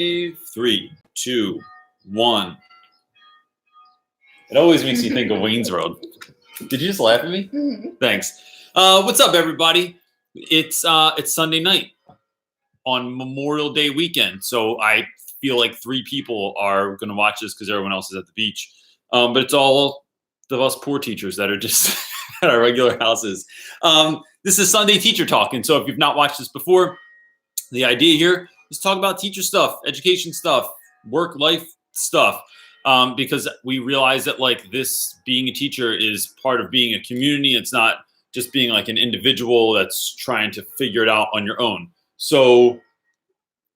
3, 2, 1. It always makes me think of Wayne's World. Did you just laugh at me? Mm-hmm. Thanks. What's up, everybody? It's Sunday night on Memorial Day weekend, so I feel like 3 people are going to watch this because everyone else is at the beach. But it's all of us poor teachers that are just at our regular houses. This is Sunday Teacher Talk, and so if you've not watched this before, the idea here is to talk about teacher stuff, education stuff, work life stuff, because we realize that like this being a teacher is part of being a community. It's not just being like an individual that's trying to figure it out on your own. So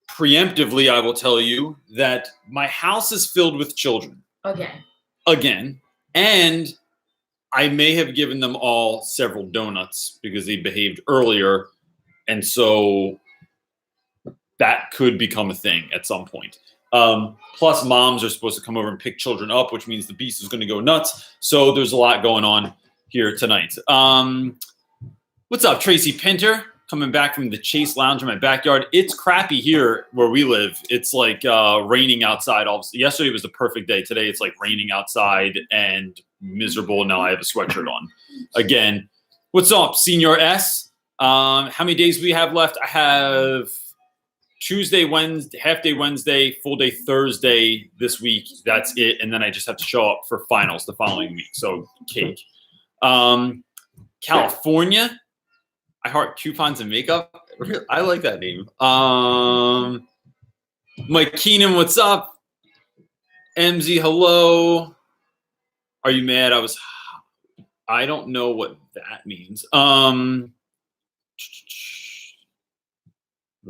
preemptively, I will tell you that my house is filled with children. Again. And I may have given them all several donuts because they behaved earlier. And so that could become a thing at some point. Plus, moms are supposed to come over and pick children up, which means the beast is going to go nuts. So there's a lot going on here tonight. What's up, Tracy Pinter? Coming back from the Chase Lounge in my backyard. It's crappy here where we live. It's like raining outside. Yesterday was the perfect day. Today it's like raining outside and miserable. Now I have a sweatshirt on. Again, what's up, Senior S? How many days do we have left? I have Tuesday, Wednesday, half day Wednesday, full day Thursday this week. That's it. And then I just have to show up for finals the following week. So cake. California. I heart coupons and makeup. I like that name. Mike Keenan, what's up? MZ, hello. Are you mad? I don't know what that means. What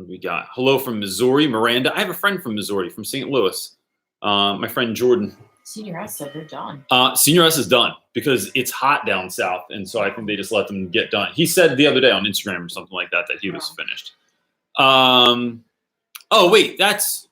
do we got? Hello from Missouri, Miranda. I have a friend from Missouri, from St. Louis. My friend Jordan. Senior S said they're done. Senior S is done because it's hot down south, and so I think they just let them get done. He said the other day on Instagram or something like that he was finished. Oh wait, that's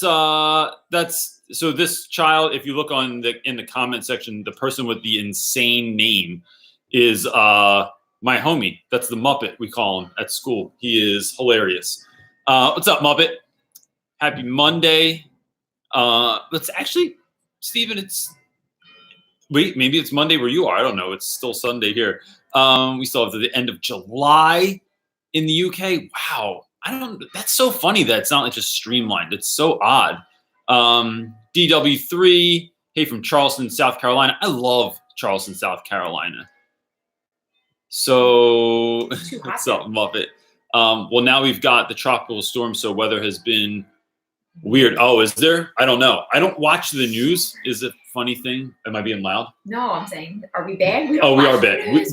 so this child. If you look in the comment section, the person with the insane name is my homie. That's the Muppet we call him at school. He is hilarious. What's up, Muppet? Happy Monday. Let's actually, Steven, maybe it's Monday where you are. I don't know. It's still Sunday here. We still have to the end of July in the UK. Wow. That's so funny that it's not like just streamlined. It's so odd. DW3, hey, from Charleston, South Carolina. I love Charleston, South Carolina. So what's up, Muppet? Well, now we've got the tropical storm, so weather has been weird. Oh, is there? I don't know. I don't watch the news. Is it a funny thing? Am I being loud? No, I'm saying, are we bad? We are bad. We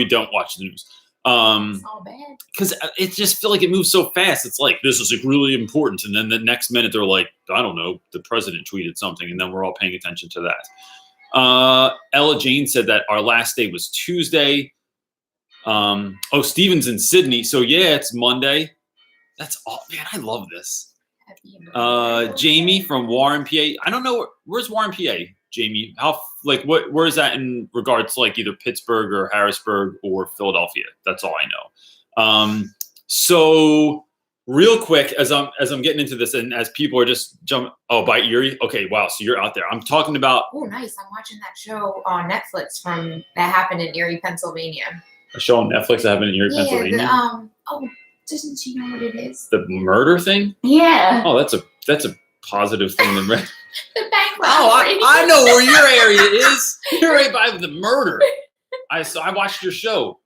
don't watch the news. It's all bad. Because it just feels like it moves so fast. It's like, this is like really important. And then the next minute they're like, I don't know, the president tweeted something. And then we're all paying attention to that. Ella Jane said that our last day was Tuesday. Steven's in Sydney. So yeah, it's Monday. That's all. Man, I love this. Jamie from Warren, PA. I don't know where's Warren, PA. Jamie, where is that in regards to like either Pittsburgh or Harrisburg or Philadelphia? That's all I know. So real quick, as I'm getting into this, and as people are just jumping. Oh, by Erie. Okay, wow. So you're out there. I'm talking about. Oh, nice. I'm watching that show on Netflix that happened in Erie, Pennsylvania. A show on Netflix that happened in Erie, Pennsylvania. Doesn't she know what it is? The murder thing? Yeah. Oh, that's a positive thing. The bank robbery. I know where your area is. You're right by the murder. I watched your show.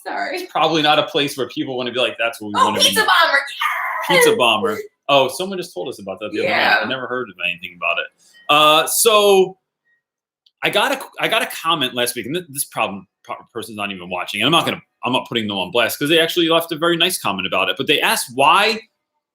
Sorry. It's probably not a place where people want to be like, that's what we want to be. Pizza Bomber. Yes! Pizza Bomber. Oh, someone just told us about that the other night. I never heard of anything about it. So I got a comment last week, and this person's not even watching. And I'm not putting them on blast because they actually left a very nice comment about it. But they asked, why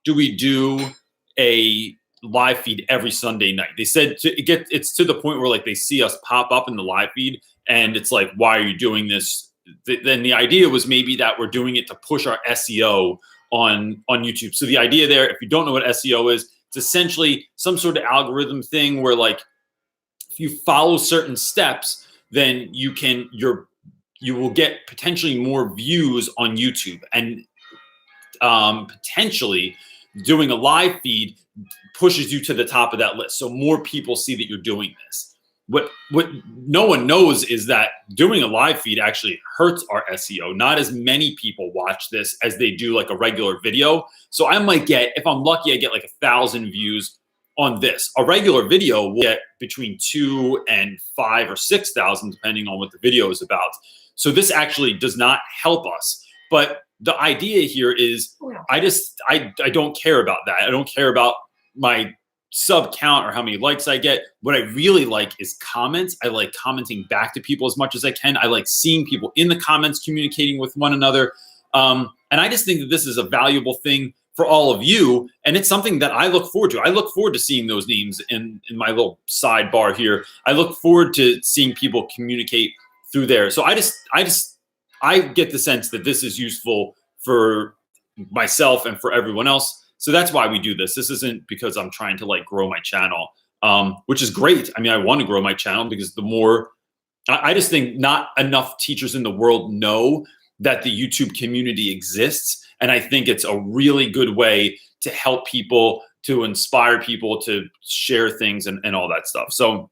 do we do a live feed every Sunday night? They said it's to the point where like they see us pop up in the live feed, and it's like, why are you doing this? Then the idea was maybe that we're doing it to push our SEO on YouTube. So the idea there, if you don't know what SEO is, it's essentially some sort of algorithm thing where like if you follow certain steps, then you will get potentially more views on YouTube. And potentially doing a live feed pushes you to the top of that list. So more people see that you're doing this. What no one knows is that doing a live feed actually hurts our SEO. Not as many people watch this as they do like a regular video. So I might get, if I'm lucky, I get like 1,000 views on this. A regular video will get between 2 and 5 or 6,000, depending on what the video is about. So this actually does not help us. But the idea here is I don't care about that. I don't care about my sub count or how many likes I get. What I really like is comments. I like commenting back to people as much as I can. I like seeing people in the comments communicating with one another. And I just think that this is a valuable thing for all of you. And it's something that I look forward to. I look forward to seeing those names in my little sidebar here. I look forward to seeing people communicate through there. So I get the sense that this is useful for myself and for everyone else. So that's why we do this. This isn't because I'm trying to like grow my channel, which is great. I mean, I want to grow my channel because the more, I just think not enough teachers in the world know that the YouTube community exists. And I think it's a really good way to help people, to inspire people to share things and all that stuff. So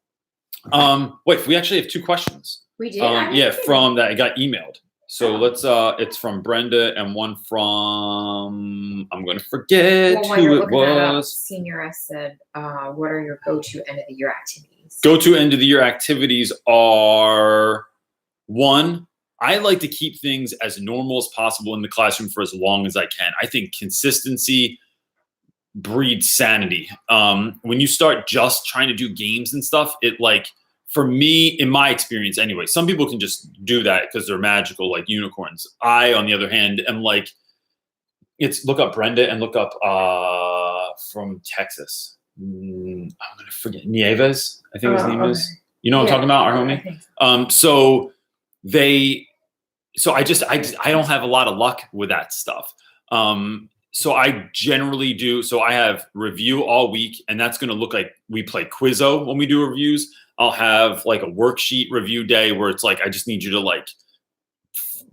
wait, we actually have 2 questions. We did? Yeah, from that I got emailed. So let's it's from Brenda and one from, I'm going to forget who it was. Senior S said, what are your go-to end of the year activities? Go-to end of the year activities are, 1, I like to keep things as normal as possible in the classroom for as long as I can. I think consistency breeds sanity. When you start just trying to do games and stuff, it like, for me, in my experience anyway, some people can just do that because they're magical like unicorns. I, on the other hand, am like, look up Brenda and look up from Texas. I'm going to forget. Nieves, I think his name is. You know what I'm talking about, our homie? So I don't have a lot of luck with that stuff. So I generally do. So I have review all week, and that's going to look like we play Quizzo when we do reviews. I'll have like a worksheet review day where it's like, I just need you to like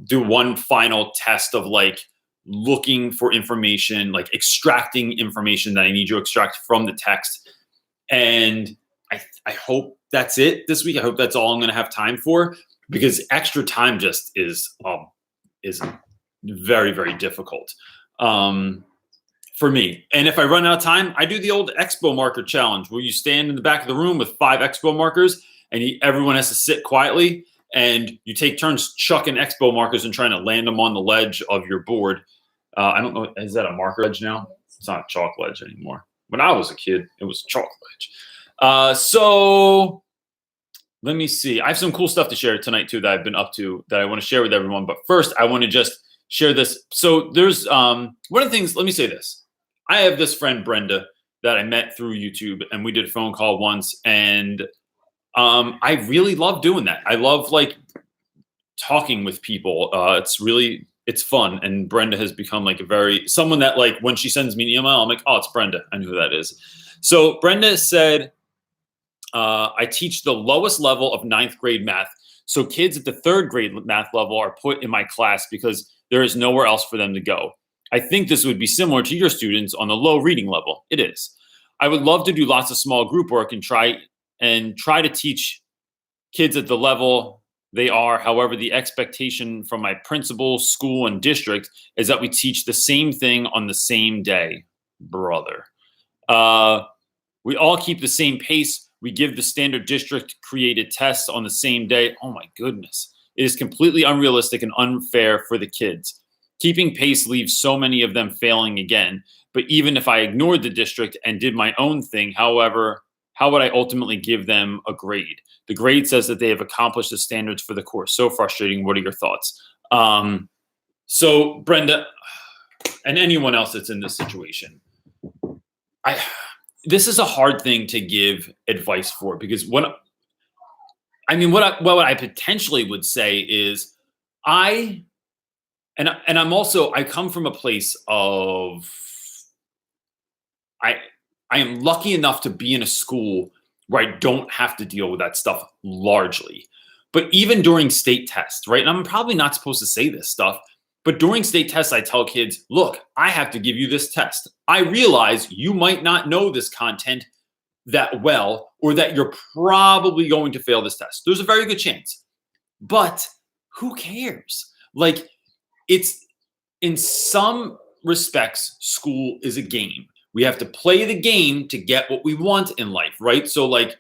do one final test of like looking for information, like extracting information that I need you to extract from the text. And I hope that's it this week. I hope that's all I'm going to have time for, because extra time just is very, very difficult. For me. And if I run out of time, I do the old expo marker challenge where you stand in the back of the room with 5 expo markers and everyone has to sit quietly and you take turns chucking expo markers and trying to land them on the ledge of your board. I don't know. Is that a marker ledge now? It's not a chalk ledge anymore. When I was a kid, it was a chalk ledge. So let me see. I have some cool stuff to share tonight too that I've been up to that I want to share with everyone. But first I want to just share this. So there's one of the things, let me say this. I have this friend, Brenda, that I met through YouTube, and we did a phone call once. And I really love doing that. I love like talking with people. It's fun. And Brenda has become like someone that like, when she sends me an email, I'm like, oh, it's Brenda. I know who that is. So Brenda said, I teach the lowest level of 9th grade math. So kids at the 3rd grade math level are put in my class because there is nowhere else for them to go. I think this would be similar to your students on the low reading level. It is. I would love to do lots of small group work and try to teach kids at the level they are. However, the expectation from my principal, school, and district is that we teach the same thing on the same day, brother. We all keep the same pace. We give the standard district created tests on the same day. Oh my goodness. It is completely unrealistic and unfair for the kids. Keeping pace leaves so many of them failing again. But even if I ignored the district and did my own thing, however, how would I ultimately give them a grade? The grade says that they have accomplished the standards for the course. So frustrating. What are your thoughts? So Brenda, and anyone else that's in this situation, this is a hard thing to give advice for, because what I potentially would say is I come from a place of, I am lucky enough to be in a school where I don't have to deal with that stuff largely. But even during state tests, right? And I'm probably not supposed to say this stuff, But during state tests, I tell kids, look, I have to give you this test. I realize you might not know this content that well, or that you're probably going to fail this test. There's a very good chance. But who cares? Like, it's, in some respects, school is a game. We have to play the game to get what we want in life, right? So like,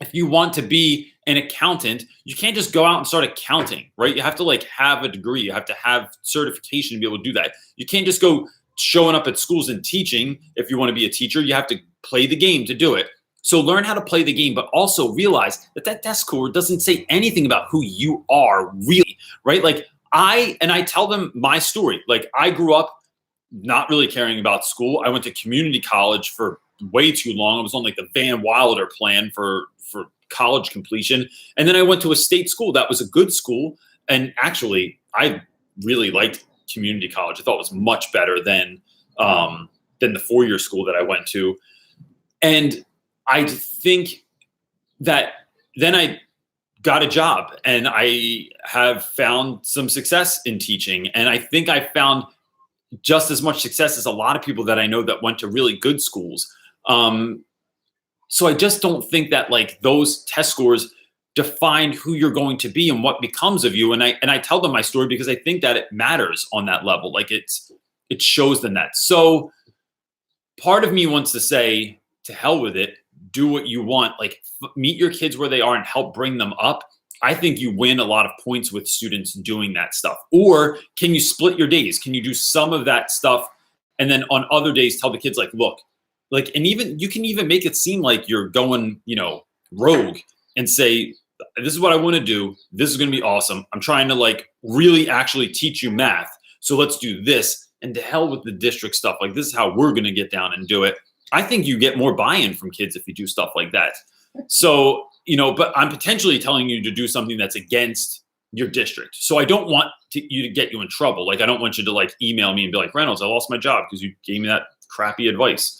if you want to be an accountant, you can't just go out and start accounting, right? You have to like have a degree. You have to have certification to be able to do that. You can't just go showing up at schools and teaching. If you want to be a teacher, you have to play the game to do it. So learn how to play the game, but also realize that that test score doesn't say anything about who you are really, right? Like I tell them my story. Like I grew up not really caring about school. I went to community college for way too long. I was on like the Van Wilder plan for college completion. And then I went to a state school that was a good school. And actually, I really liked community college. I thought it was much better than the 4-year school that I went to. And I think that then I got a job and I have found some success in teaching. And I think I found just as much success as a lot of people that I know that went to really good schools. So I just don't think that like those test scores define who you're going to be and what becomes of you. And I tell them my story because I think that it matters on that level. Like it shows them that. So part of me wants to say, to hell with it, do what you want, like meet your kids where they are and help bring them up. I think you win a lot of points with students doing that stuff. Or can you split your days? Can you do some of that stuff? And then on other days, tell the kids like, look, like, and even you can even make it seem like you're going, rogue and say, this is what I want to do. This is going to be awesome. I'm trying to like really actually teach you math. So let's do this, and to hell with the district stuff. Like this is how we're going to get down and do it. I think you get more buy-in from kids if you do stuff like that. So, but I'm potentially telling you to do something that's against your district. So I don't want you to get you in trouble. Like, I don't want you to like email me and be like, Reynolds, I lost my job because you gave me that crappy advice.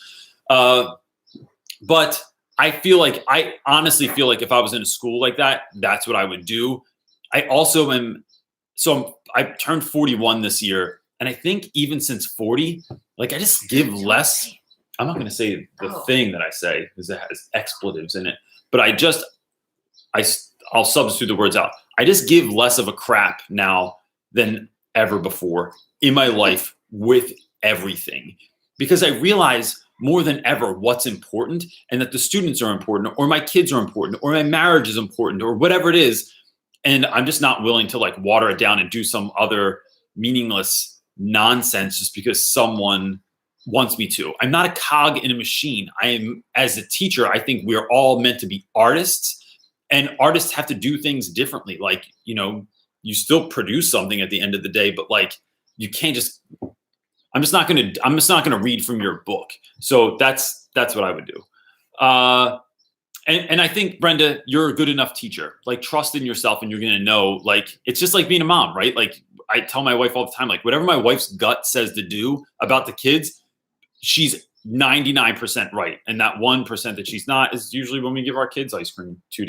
But I honestly feel like if I was in a school like that, that's what I would do. I also I turned 41 this year. And I think even since 40, like I just give less. I'm not going to say the thing that I say because it has expletives in it, but I'll substitute the words out. I just give less of a crap now than ever before in my life with everything, because I realize more than ever what's important, and that the students are important, or my kids are important, or my marriage is important, or whatever it is. And I'm just not willing to like water it down and do some other meaningless nonsense just because someone wants me to. I'm not a cog in a machine. As a teacher, I think we're all meant to be artists, and artists have to do things differently. Like, you still produce something at the end of the day, but like, you can't just, I'm just not going to read from your book. So that's what I would do. And I think, Brenda, you're a good enough teacher. Like, trust in yourself, and you're going to know, like, it's just like being a mom, right? Like, I tell my wife all the time, like, whatever my wife's gut says to do about the kids, she's 99% right. And that 1% that she's not is usually when we give our kids ice cream 2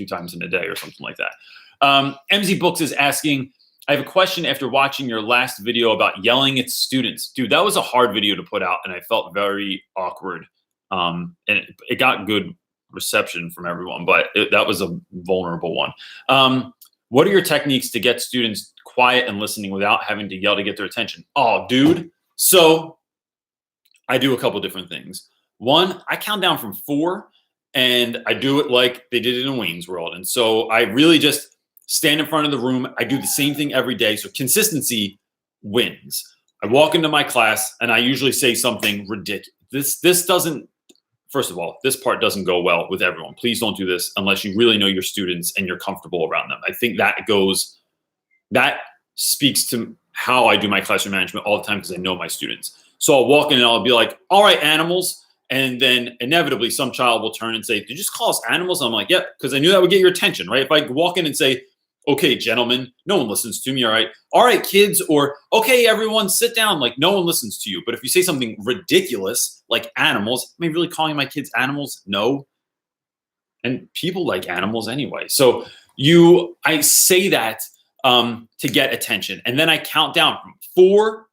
times in a day or something like that. MZ Books is asking, I have a question after watching your last video about yelling at students. Dude, that was a hard video to put out, and I felt very awkward. And it got good reception from everyone, but that was a vulnerable one. What are your techniques to get students quiet and listening without having to yell to get their attention? Oh, dude. So I do a couple different things. One, I count down from 4, and I do it like they did it in Wayne's World. And so I really just stand in front of the room. I do the same thing every day. So consistency wins. I walk into my class and I usually say something ridiculous. This doesn't, first of all, this part doesn't go well with everyone. Please don't do this unless you really know your students and you're comfortable around them. I think that speaks to how I do my classroom management all the time, because I know my students. So I'll walk in and I'll be like, all right, animals. And then inevitably some child will turn and say, did you just call us animals? And I'm like, yep, because I knew that would get your attention, right? If I walk in and say, okay, gentlemen, no one listens to me, all right? All right, kids, or okay, everyone, sit down. Like, no one listens to you. But if you say something ridiculous like animals, am I really calling my kids animals? No. And people like animals anyway. So I say that to get attention. And then I count down from 4,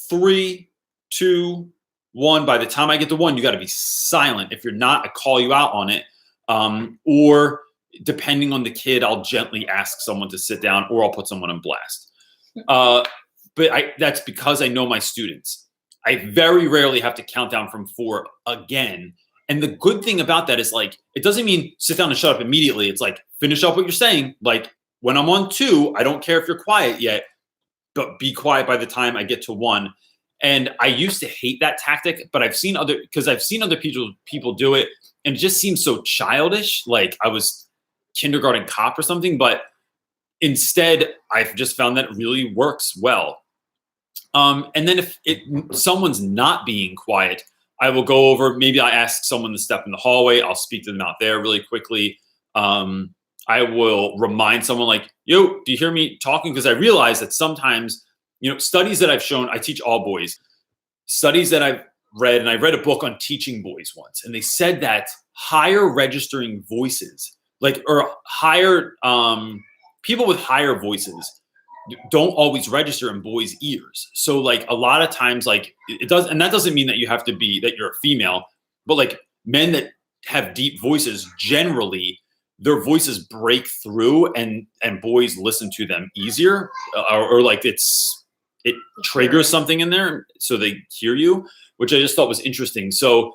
3, 2, 1. By the time I get to 1, you got to be silent. If you're not, I call you out on it. Or depending on the kid, I'll gently ask someone to sit down, or I'll put someone on blast. But that's because I know my students. I very rarely have to count down from 4 again. And the good thing about that is, like, it doesn't mean sit down and shut up immediately. It's like, finish up what you're saying. Like, when I'm on 2, I don't care if you're quiet yet, but be quiet by the time I get to 1. And I used to hate that tactic, but I've seen other people do it, and it just seems so childish. Like I was kindergarten cop or something, but instead I've just found that it really works well. And then if someone's not being quiet, I will go over, maybe I ask someone to step in the hallway. I'll speak to them out there really quickly. I will remind someone like, yo, do you hear me talking? Because I realize that sometimes, studies that I've shown, I teach all boys. Studies that I've read, and I read a book on teaching boys once, and they said that higher registering voices, or higher, people with higher voices don't always register in boys' ears. So like a lot of times, like it does, and that doesn't mean that you have to be, that you're a female, but like men that have deep voices, generally their voices break through, and boys listen to them easier, or like it triggers something in there, so they hear you, which I just thought was interesting. So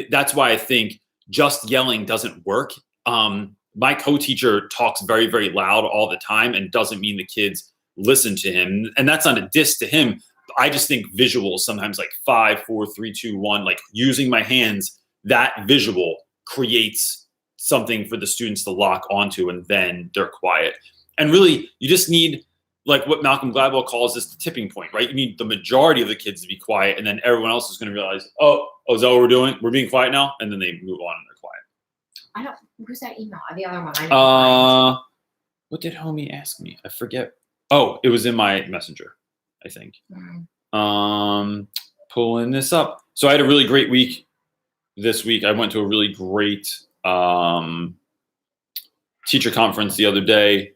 that's why I think just yelling doesn't work. My co-teacher talks very, very loud all the time, and doesn't mean the kids listen to him. And that's not a diss to him. I just think visuals sometimes, like 5, 4, 3, 2, 1, like using my hands, that visual creates something for the students to lock onto, and then they're quiet. And really, you just need, like what Malcolm Gladwell calls this, the tipping point, right? You need the majority of the kids to be quiet, and then everyone else is going to realize, oh, is that what we're doing? We're being quiet now? And then they move on and they're quiet. Who's that email? The other one. What did homie ask me? I forget. Oh, it was in my messenger, I think. Pulling this up. So I had a really great week this week. I went to a really great teacher conference the other day,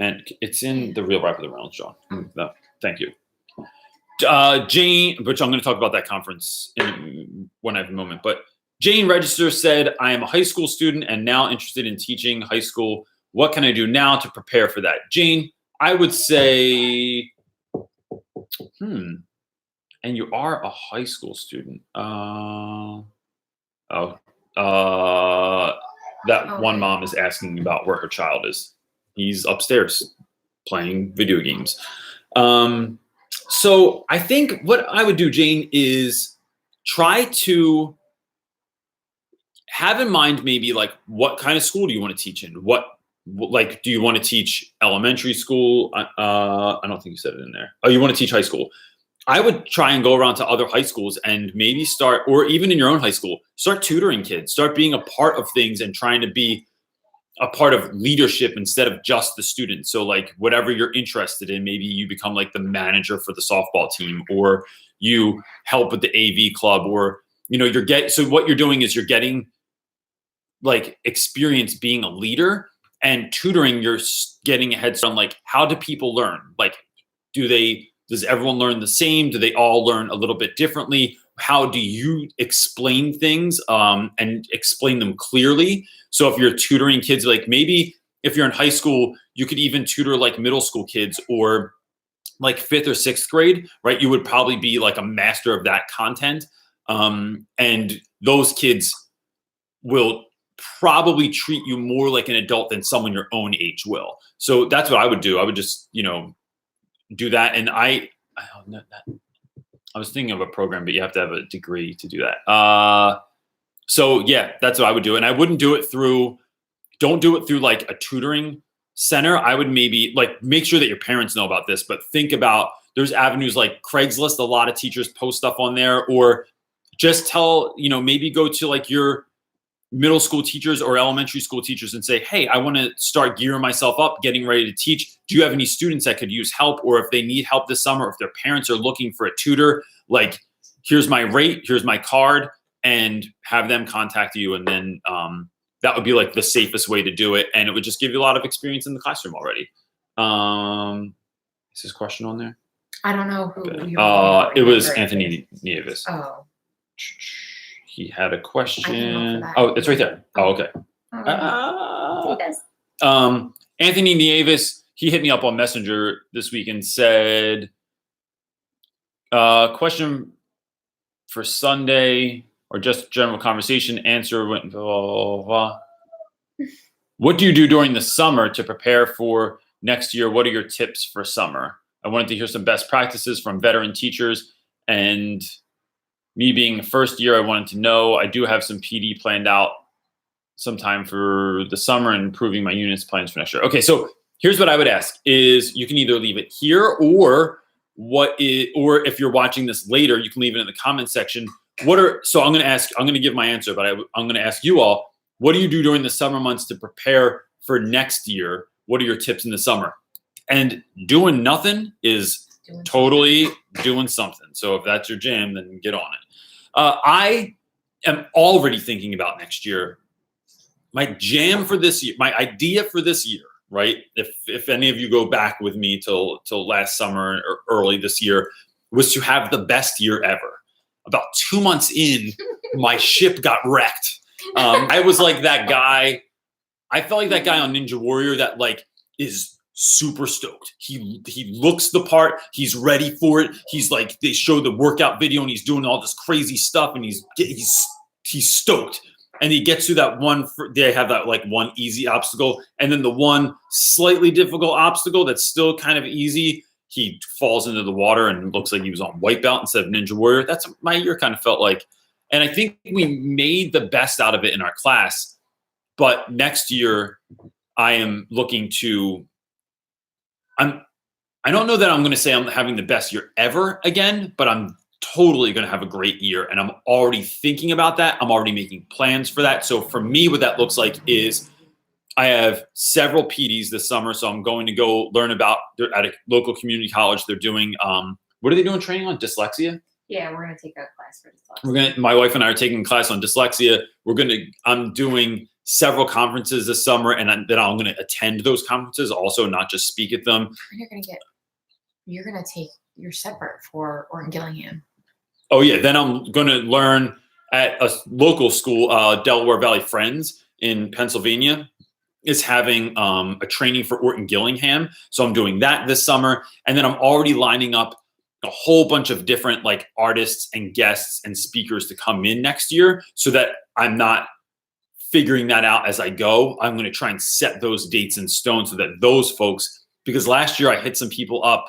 and it's in the Real Rap of the Reynolds, John. No, thank you. Jane, which I'm going to talk about that conference when I have a moment, but Jane Register said, I am a high school student and now interested in teaching high school. What can I do now to prepare for that? Jane, I would say, and you are a high school student. That one mom is asking about where her child is. He's upstairs playing video games. So I think what I would do, Jane, is try to have in mind maybe like what kind of school do you want to teach in? Like, do you want to teach elementary school? I don't think you said it in there. Oh, you want to teach high school? I would try and go around to other high schools and maybe start, or even in your own high school, start tutoring kids, start being a part of things and trying to be a part of leadership instead of just the student. So like whatever you're interested in, maybe you become like the manager for the softball team, or you help with the AV club, or, so what you're doing is you're getting like experience being a leader, and tutoring, you're getting a head start on like, how do people learn? Like, does everyone learn the same? Do they all learn a little bit differently? How do you explain things and explain them clearly? So if you're tutoring kids, like maybe if you're in high school, you could even tutor like middle school kids, or like 5th or 6th grade, right? You would probably be like a master of that content. And those kids will probably treat you more like an adult than someone your own age will. So that's what I would do. I would just, do that. And I was thinking of a program, but you have to have a degree to do that. So yeah, that's what I would do. And I wouldn't do it don't do it through like a tutoring center. I would maybe like make sure that your parents know about this, but think about, there's avenues like Craigslist. A lot of teachers post stuff on there, or just tell, maybe go to like your middle school teachers or elementary school teachers and say, hey, I want to start gearing myself up, getting ready to teach. Do you have any students that could use help? Or if they need help this summer, if their parents are looking for a tutor, like, here's my rate, here's my card, and have them contact you. And then that would be like the safest way to do it. And it would just give you a lot of experience in the classroom already. Is his question on there? I don't know who. It was Anthony Nieves. Oh. He had a question. that. Oh, it's right there. Oh, okay. He does. Anthony Nieves, he hit me up on Messenger this week and said, question for Sunday or just general conversation. Answer went, blah, blah, blah. What do you do during the summer to prepare for next year? What are your tips for summer? I wanted to hear some best practices from veteran teachers, and me being first year, I wanted to know. I do have some PD planned out sometime for the summer and improving my units plans for next year. Okay, so here's what I would ask: is you can either leave it here, or if you're watching this later, you can leave it in the comment section. I'm going to give my answer, but I'm going to ask you all: what do you do during the summer months to prepare for next year? What are your tips in the summer? And doing nothing is totally doing something. So if that's your jam, then get on it. I am already thinking about next year. My jam for this year, my idea for this year, right? If any of you go back with me till last summer or early this year, was to have the best year ever. About 2 months in, my ship got wrecked. I was like that guy. I felt like that guy on Ninja Warrior that like is super stoked. He looks the part. He's ready for it. He's like, they show the workout video and he's doing all this crazy stuff and he's stoked. And he gets to that one. They have that like one easy obstacle, and then the one slightly difficult obstacle that's still kind of easy. He falls into the water and looks like he was on Wipeout instead of Ninja Warrior. That's what my year kind of felt like. And I think we made the best out of it in our class. But next year, I am looking to. I don't know that I'm going to say I'm having the best year ever again, but I'm totally going to have a great year. And I'm already thinking about that. I'm already making plans for that. So for me, what that looks like is I have several PDs this summer. So I'm going to go learn about, they're at a local community college. They're doing, what are they doing training on? Dyslexia? Yeah, we're going to take a class for dyslexia. My wife and I are taking a class on dyslexia. I'm doing several conferences this summer, and then I'm going to attend those conferences also, not just speak at them. And you're separate for Orton Gillingham. Oh yeah. Then I'm going to learn at a local school, Delaware Valley Friends in Pennsylvania is having a training for Orton Gillingham. So I'm doing that this summer. And then I'm already lining up a whole bunch of different like artists and guests and speakers to come in next year so that I'm not figuring that out as I go. I'm going to try and set those dates in stone so that those folks, because last year I hit some people up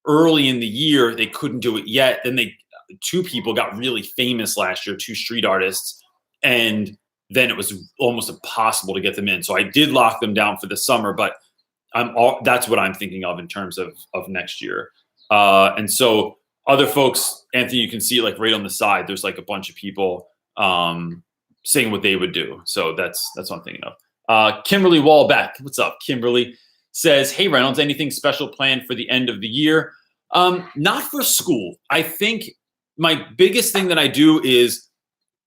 early in the year, they couldn't do it yet. Then two people got really famous last year, 2 street artists. And then it was almost impossible to get them in. So I did lock them down for the summer, but that's what I'm thinking of in terms of next year. And so other folks, Anthony, you can see like right on the side, there's like a bunch of people saying what they would do. So that's what I'm thinking of. Kimberly Wallback, what's up? Kimberly says, hey Reynolds, anything special planned for the end of the year? Not for school. I think my biggest thing that I do is,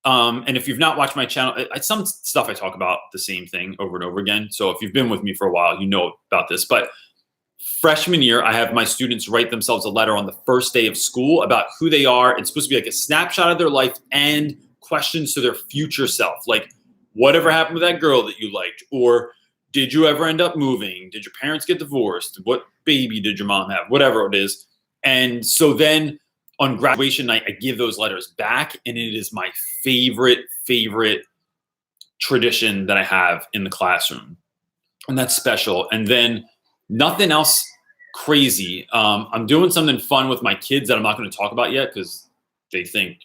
and if you've not watched my channel, some stuff I talk about the same thing over and over again. So if you've been with me for a while, you know about this. But freshman year, I have my students write themselves a letter on the first day of school about who they are. It's supposed to be like a snapshot of their life and questions to their future self. Like, whatever happened with that girl that you liked? Or did you ever end up moving? Did your parents get divorced? What baby did your mom have? Whatever it is. And so then on graduation night, I give those letters back. And it is my favorite tradition that I have in the classroom. And that's special. And then nothing else crazy. I'm doing something fun with my kids that I'm not going to talk about yet because they think,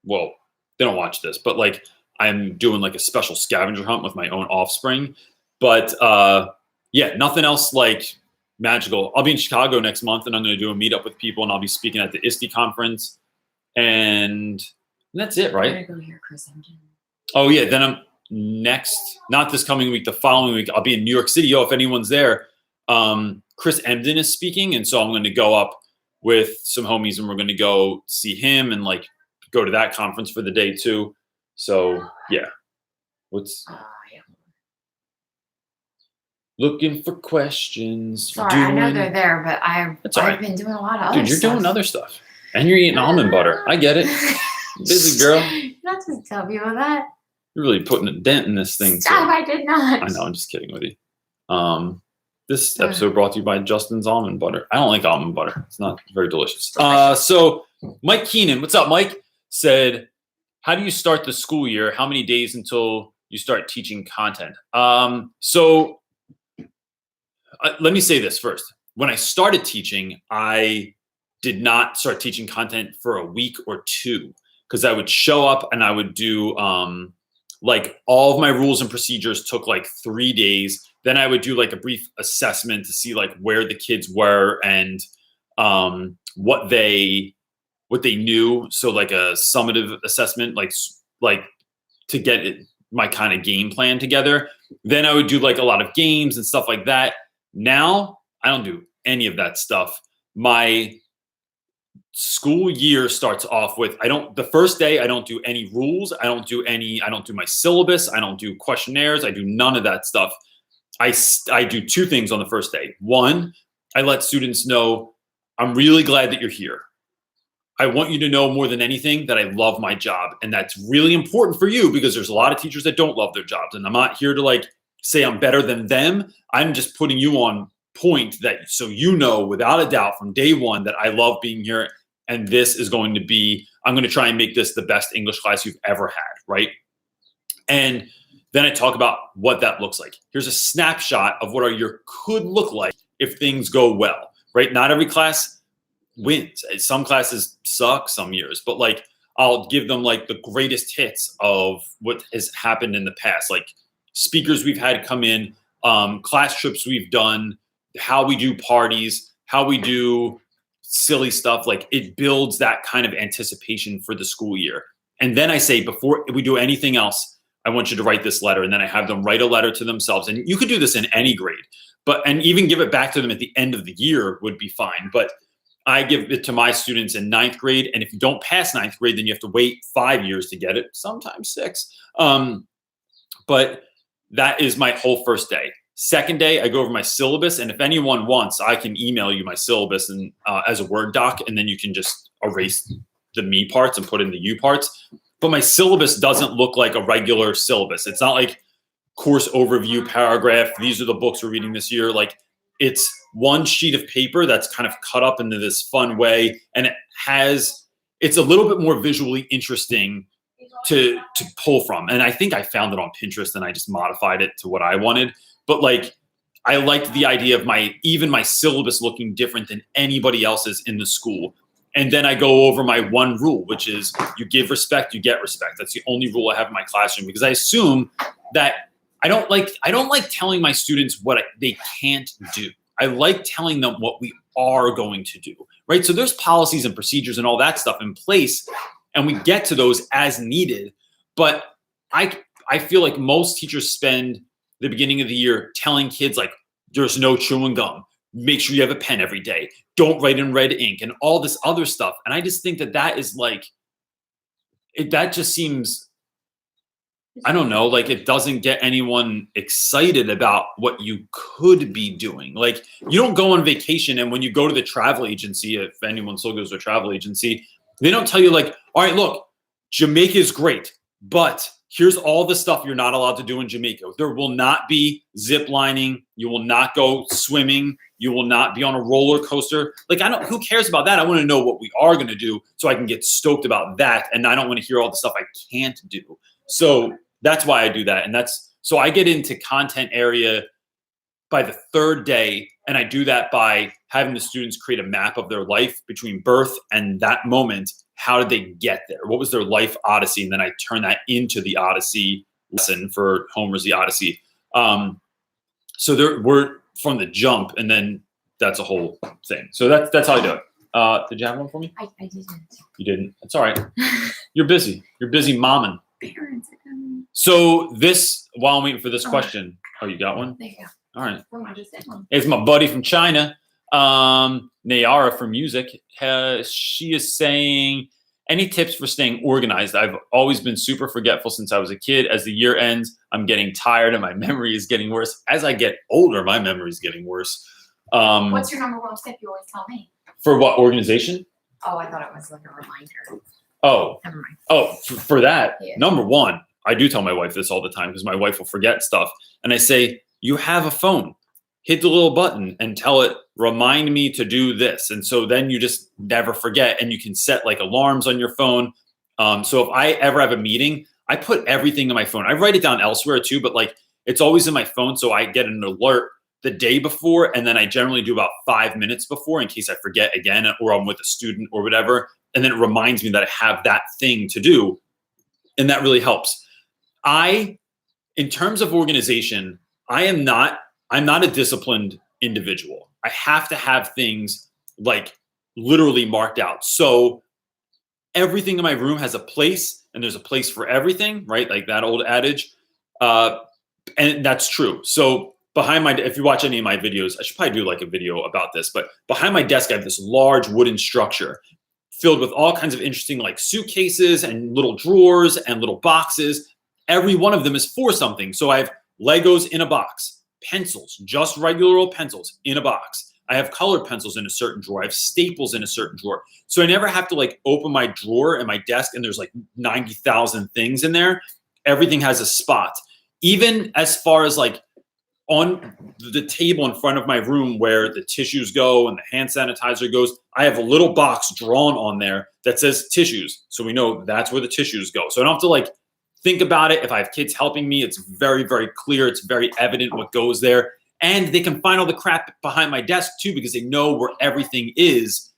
well, they don't watch this, but like I'm doing like a special scavenger hunt with my own offspring. But yeah, nothing else like magical. I'll be in Chicago next month and I'm going to do a meetup with people and I'll be speaking at the ISTE conference. And that's it, right? I'm going to go hear Chris Emden. Oh yeah. Then I'm not this coming week, the following week, I'll be in New York City. If anyone's there, Chris Emden is speaking. And so I'm going to go up with some homies and we're going to go see him and like go to that conference for the day too. So yeah. Looking for questions. Sorry, I know they're there, but That's all I've right. been doing a lot of other Dude, you're stuff. doing other stuff. And you're eating almond butter. I get it. Busy girl. Not to tell people that. You're really putting a dent in this thing. Stop, I did not. I know, I'm just kidding with you. This episode brought to you by Justin's almond butter. I don't like almond butter. It's not very delicious. So Mike Keenan, what's up, Mike? Said, how do you start the school year? How many days until you start teaching content? So let me say this first. When I started teaching, I did not start teaching content for a week or two, because I would show up and I would do like all of my rules and procedures took like 3 days. Then I would do like a brief assessment to see like where the kids were and what they knew. So like a summative assessment, like to get my kind of game plan together. Then I would do like a lot of games and stuff like that. Now I don't do any of that stuff. My school year starts off with the first day I don't do any rules. I don't do my syllabus. I don't do questionnaires. I do none of that stuff. I do two things on the first day. One, I let students know I'm really glad that you're here. I want you to know more than anything that I love my job. And that's really important for you, because there's a lot of teachers that don't love their jobs. And I'm not here to like say I'm better than them. I'm just putting you on point so you know without a doubt from day one that I love being here. And this is going to be, I'm going to try and make this the best English class you've ever had, right? And then I talk about what that looks like. Here's a snapshot of what our year could look like if things go well, right? Not every class wins. Some classes suck some years, but like I'll give them like the greatest hits of what has happened in the past, like speakers we've had come in, class trips we've done, how we do parties, how we do silly stuff. Like it builds that kind of anticipation for the school year. And then I say, before we do anything else, I want you to write this letter. And then I have them write a letter to themselves. And you could do this in any grade, and even give it back to them at the end of the year would be fine. But I give it to my students in 9th grade. And if you don't pass 9th grade, then you have to wait 5 years to get it, sometimes 6. But that is my whole first day. Second day, I go over my syllabus. And if anyone wants, I can email you my syllabus and as a Word doc, and then you can just erase the me parts and put in the you parts. But my syllabus doesn't look like a regular syllabus. It's not like course overview paragraph. These are the books we're reading this year. Like it's one sheet of paper that's kind of cut up into this fun way. And it's a little bit more visually interesting to pull from. And I think I found it on Pinterest and I just modified it to what I wanted. But like, I liked the idea of my syllabus looking different than anybody else's in the school. And then I go over my one rule, which is you give respect, you get respect. That's the only rule I have in my classroom, because I assume that I don't like telling my students what they can't do. I like telling them what we are going to do, right? So there's policies and procedures and all that stuff in place, and we get to those as needed. But I feel like most teachers spend the beginning of the year telling kids like, there's no chewing gum. Make sure you have a pen every day. Don't write in red ink and all this other stuff. And I just think that is like, that just seems, I don't know, like it doesn't get anyone excited about what you could be doing. Like you don't go on vacation, and when you go to the travel agency, if anyone still goes to a travel agency, they don't tell you like, all right, look, Jamaica is great, but here's all the stuff you're not allowed to do in Jamaica. There will not be zip lining. You will not go swimming. You will not be on a roller coaster. Like, who cares about that? I want to know what we are going to do so I can get stoked about that. And I don't want to hear all the stuff I can't do. So that's why I do that. And so I get into content area by the 3rd day. And I do that by having the students create a map of their life between birth and that moment. How did they get there? What was their life odyssey? And then I turn that into the Odyssey lesson for Homer's The Odyssey. So we're from the jump, and then that's a whole thing. So that's how I do it. Did you have one for me? I didn't. You didn't? That's all right. You're busy. You're busy momming. Parents are coming. So while I'm waiting for this question. Oh, you got one? There you go. All right. Oh, I just did one. It's my buddy from China, Nayara from music. She is saying, Any tips for staying organized? I've always been super forgetful since I was a kid. As the year ends, I'm getting tired and my memory is getting worse. As I get older, my memory is getting worse. What's your number one tip you always tell me? For what, organization? Oh, I thought it was like a reminder. Oh, Never mind. oh, for that, Yeah. number one, I do tell my wife this all the time because my wife will forget stuff. And I say, you have a phone. Hit the little button and tell it, remind me to do this. And so then you just never forget, and you can set like alarms on your phone. So if I ever have a meeting, I put everything in my phone. I write it down elsewhere too, but like it's always in my phone. So I get an alert the day before, and then I generally do about 5 minutes before in case I forget again, or I'm with a student or whatever. And then it reminds me that I have that thing to do. And that really helps. In terms of organization, I'm not a disciplined individual. I have to have things like literally marked out. So everything in my room has a place, and there's a place for everything, right? Like that old adage. And that's true. So if you watch any of my videos, I should probably do like a video about this, but behind my desk, I have this large wooden structure filled with all kinds of interesting like suitcases and little drawers and little boxes. Every one of them is for something. So I have Legos in a box, pencils, just regular old pencils in a box. I have colored pencils in a certain drawer. I have staples in a certain drawer. So I never have to like open my drawer and my desk and there's like 90,000 things in there. Everything has a spot. Even as far as like on the table in front of my room where the tissues go and the hand sanitizer goes, I have a little box drawn on there that says tissues. So we know that's where the tissues go. So I don't have to like think about it. If I have kids helping me, it's very, very clear. It's very evident what goes there. And they can find all the crap behind my desk too, because they know where everything is.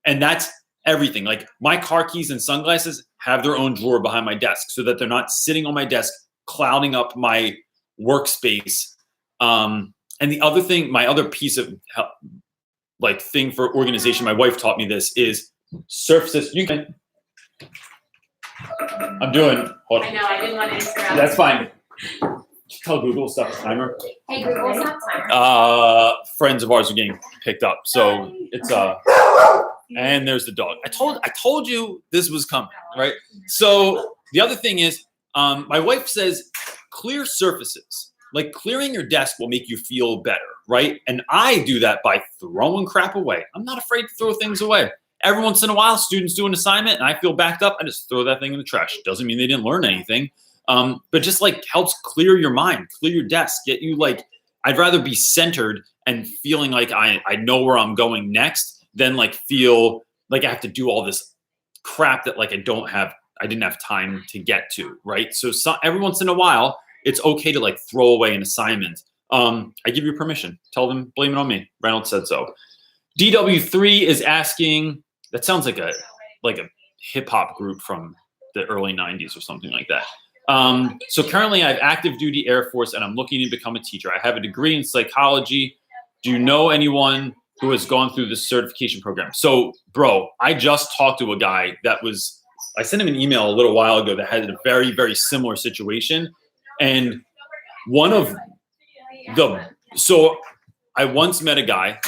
And that's everything. Like my car keys and sunglasses have their own drawer behind my desk so that they're not sitting on my desk, clouding up my workspace. And the other thing, my other piece of like thing for organization, my wife taught me this, is surfaces. I'm doing. Hold on. I know, I didn't want to interrupt. That's fine. Tell Google stop the timer. Hey Google, stop timer. Friends of ours are getting picked up, so it's and there's the dog. I told you this was coming, right? So the other thing is, my wife says clear surfaces. Like clearing your desk will make you feel better, right? And I do that by throwing crap away. I'm not afraid to throw things away. Every once in a while, students do an assignment and I feel backed up, I just throw that thing in the trash. Doesn't mean they didn't learn anything, but just like helps clear your mind, clear your desk, get you like, I'd rather be centered and feeling like I know where I'm going next than like feel like I have to do all this crap that like I didn't have time to get to, right? So every once in a while, it's okay to like throw away an assignment. I give you permission. Tell them, blame it on me. Reynolds said so. DW3 is asking, that sounds like a hip hop group from the early 90s or something like that. So currently I have active duty Air Force and I'm looking to become a teacher. I have a degree in psychology. Do you know anyone who has gone through this certification program? So bro, I just talked to a guy I sent him an email a little while ago that had a very, very similar situation. And so I once met a guy,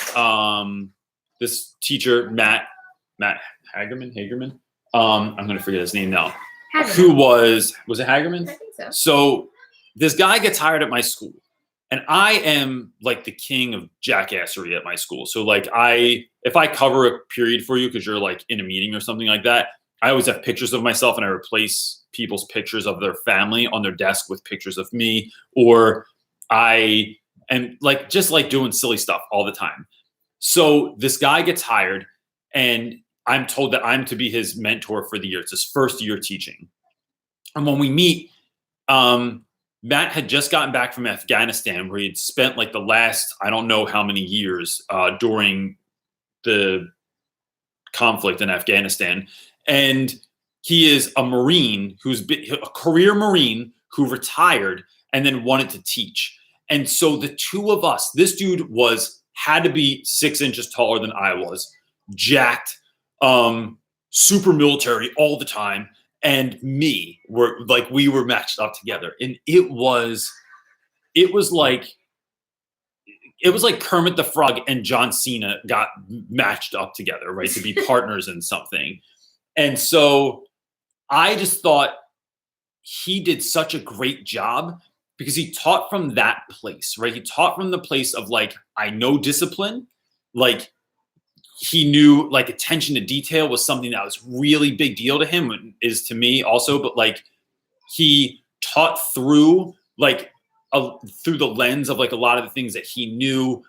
this teacher, Matt Hagerman. I'm going to forget his name now. Who was it Hagerman? I think so. So this guy gets hired at my school and I am like the king of jackassery at my school. So like if I cover a period for you, because you're like in a meeting or something like that, I always have pictures of myself and I replace people's pictures of their family on their desk with pictures of me, or I am like just like doing silly stuff all the time. So this guy gets hired and I'm told that I'm to be his mentor for the year. It's his first year teaching. And when we meet, Matt had just gotten back from Afghanistan where he'd spent like the last, I don't know how many years during the conflict in Afghanistan. And he is a Marine who's been a career Marine who retired and then wanted to teach. And so the two of us, this dude had to be 6 inches taller than I was, jacked, super military all the time. And me we were matched up together. And it was like Kermit the Frog and John Cena got matched up together, right? To be partners in something. And so I just thought he did such a great job because he taught from that place, right? He taught from the place of like, I know discipline. Like he knew like attention to detail was something that was really big deal to him, is to me also, but like he taught through like through the lens of like a lot of the things that he knew.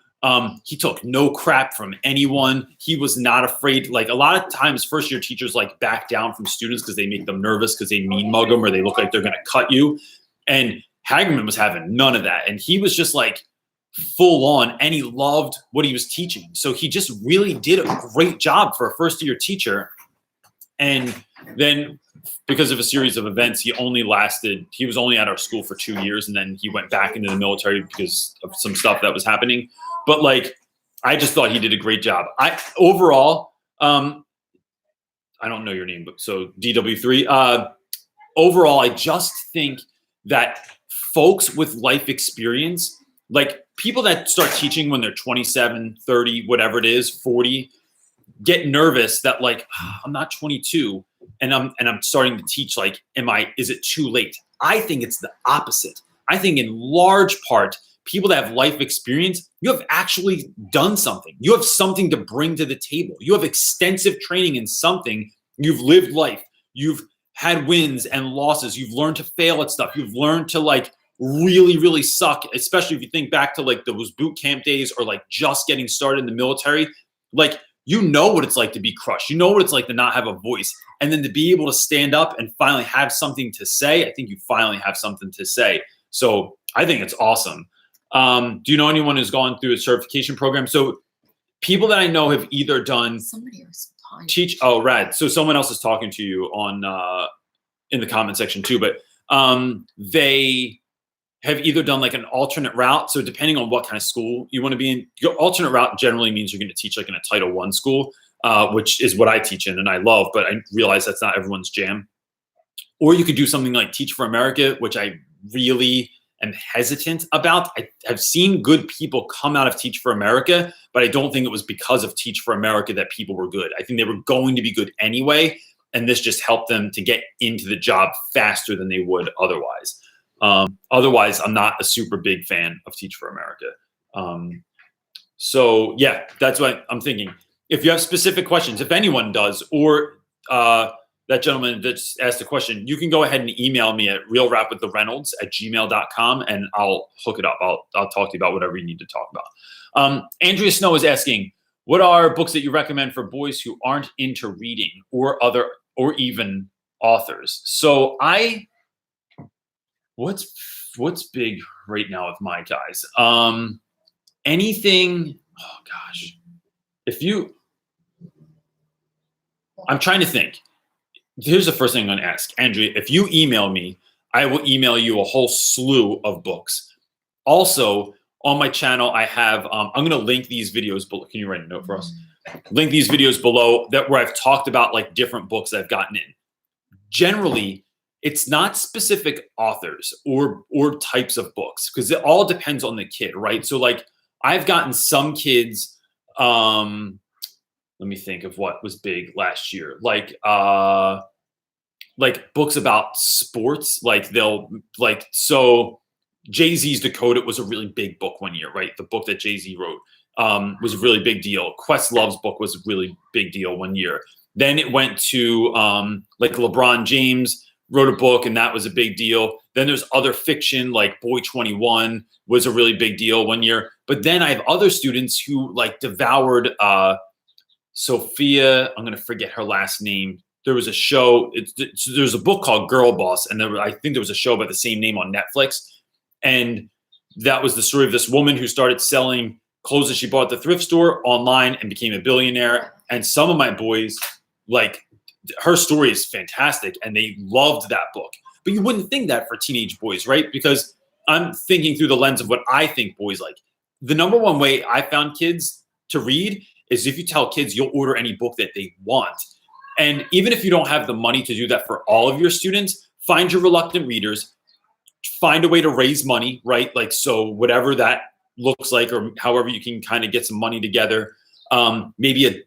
He took no crap from anyone. He was not afraid. Like a lot of times first year teachers like back down from students because they make them nervous because they mean mug them or they look like they're going to cut you. And Hagerman was having none of that. And he was just like full on, and he loved what he was teaching. So he just really did a great job for a first year teacher. And then because of a series of events, he was only at our school for 2 years, and then he went back into the military because of some stuff that was happening. But like, I just thought he did a great job. Overall, I don't know your name, but so DW3, overall, I just think that folks with life experience, like people that start teaching when they're 27, 30, whatever it is, 40, get nervous that like, I'm not 22 and I'm starting to teach. Like, is it too late? I think it's the opposite. I think in large part, people that have life experience, you have actually done something. You have something to bring to the table. You have extensive training in something. You've lived life. You've had wins and losses. You've learned to fail at stuff. You've learned to like really, really suck, especially if you think back to like those boot camp days or like just getting started in the military. Like, you know what it's like to be crushed. You know what it's like to not have a voice. And then to be able to stand up and finally have something to say, I think you finally have something to say. So I think it's awesome. Do you know anyone who's gone through a certification program? So people that I know have either done rad. So someone else is talking to you on in the comment section too, but they have either done like an alternate route. So depending on what kind of school you want to be in, your alternate route generally means you're going to teach like in a Title I school, which is what I teach in and I love, but I realize that's not everyone's jam. Or you could do something like Teach for America, which I really am hesitant about. I have seen good people come out of Teach for America, but I don't think it was because of Teach for America that people were good. I think they were going to be good anyway, and this just helped them to get into the job faster than they would otherwise. Otherwise, I'm not a super big fan of Teach for America. So yeah, that's what I'm thinking. If you have specific questions, if anyone does, or that gentleman that asked a question, you can go ahead and email me at realrapwiththereynolds@gmail.com and I'll hook it up. I'll talk to you about whatever you need to talk about. Andrea Snow is asking, what are books that you recommend for boys who aren't into reading or even authors? So what's big right now with my guys? Anything, oh gosh. I'm trying to think. Here's the first thing I'm going to ask. Andrea, if you email me, I will email you a whole slew of books. Also, on my channel, I have, I'm going to link these videos below. Can you write a note for us? Link these videos below where I've talked about like different books I've gotten in. Generally, it's not specific authors or types of books because it all depends on the kid, right? So like I've gotten some kids, let me think of what was big last year. Like books about sports, so Jay-Z's Decoded was a really big book one year, right? The book that Jay-Z wrote was a really big deal. Questlove's book was a really big deal one year. Then it went to like LeBron James wrote a book and that was a big deal. Then there's other fiction like Boy 21 was a really big deal one year. But then I have other students who like devoured Sophia, I'm going to forget her last name. There was a show, there's a book called Girl Boss, and I think there was a show by the same name on Netflix. And that was the story of this woman who started selling clothes that she bought at the thrift store online and became a billionaire. And some of my boys, like, her story is fantastic, and they loved that book. But you wouldn't think that for teenage boys, right? Because I'm thinking through the lens of what I think boys like. The number one way I found kids to read is if you tell kids you'll order any book that they want. And even if you don't have the money to do that for all of your students, find your reluctant readers, find a way to raise money, right? Like, so whatever that looks like, or however you can kind of get some money together, maybe a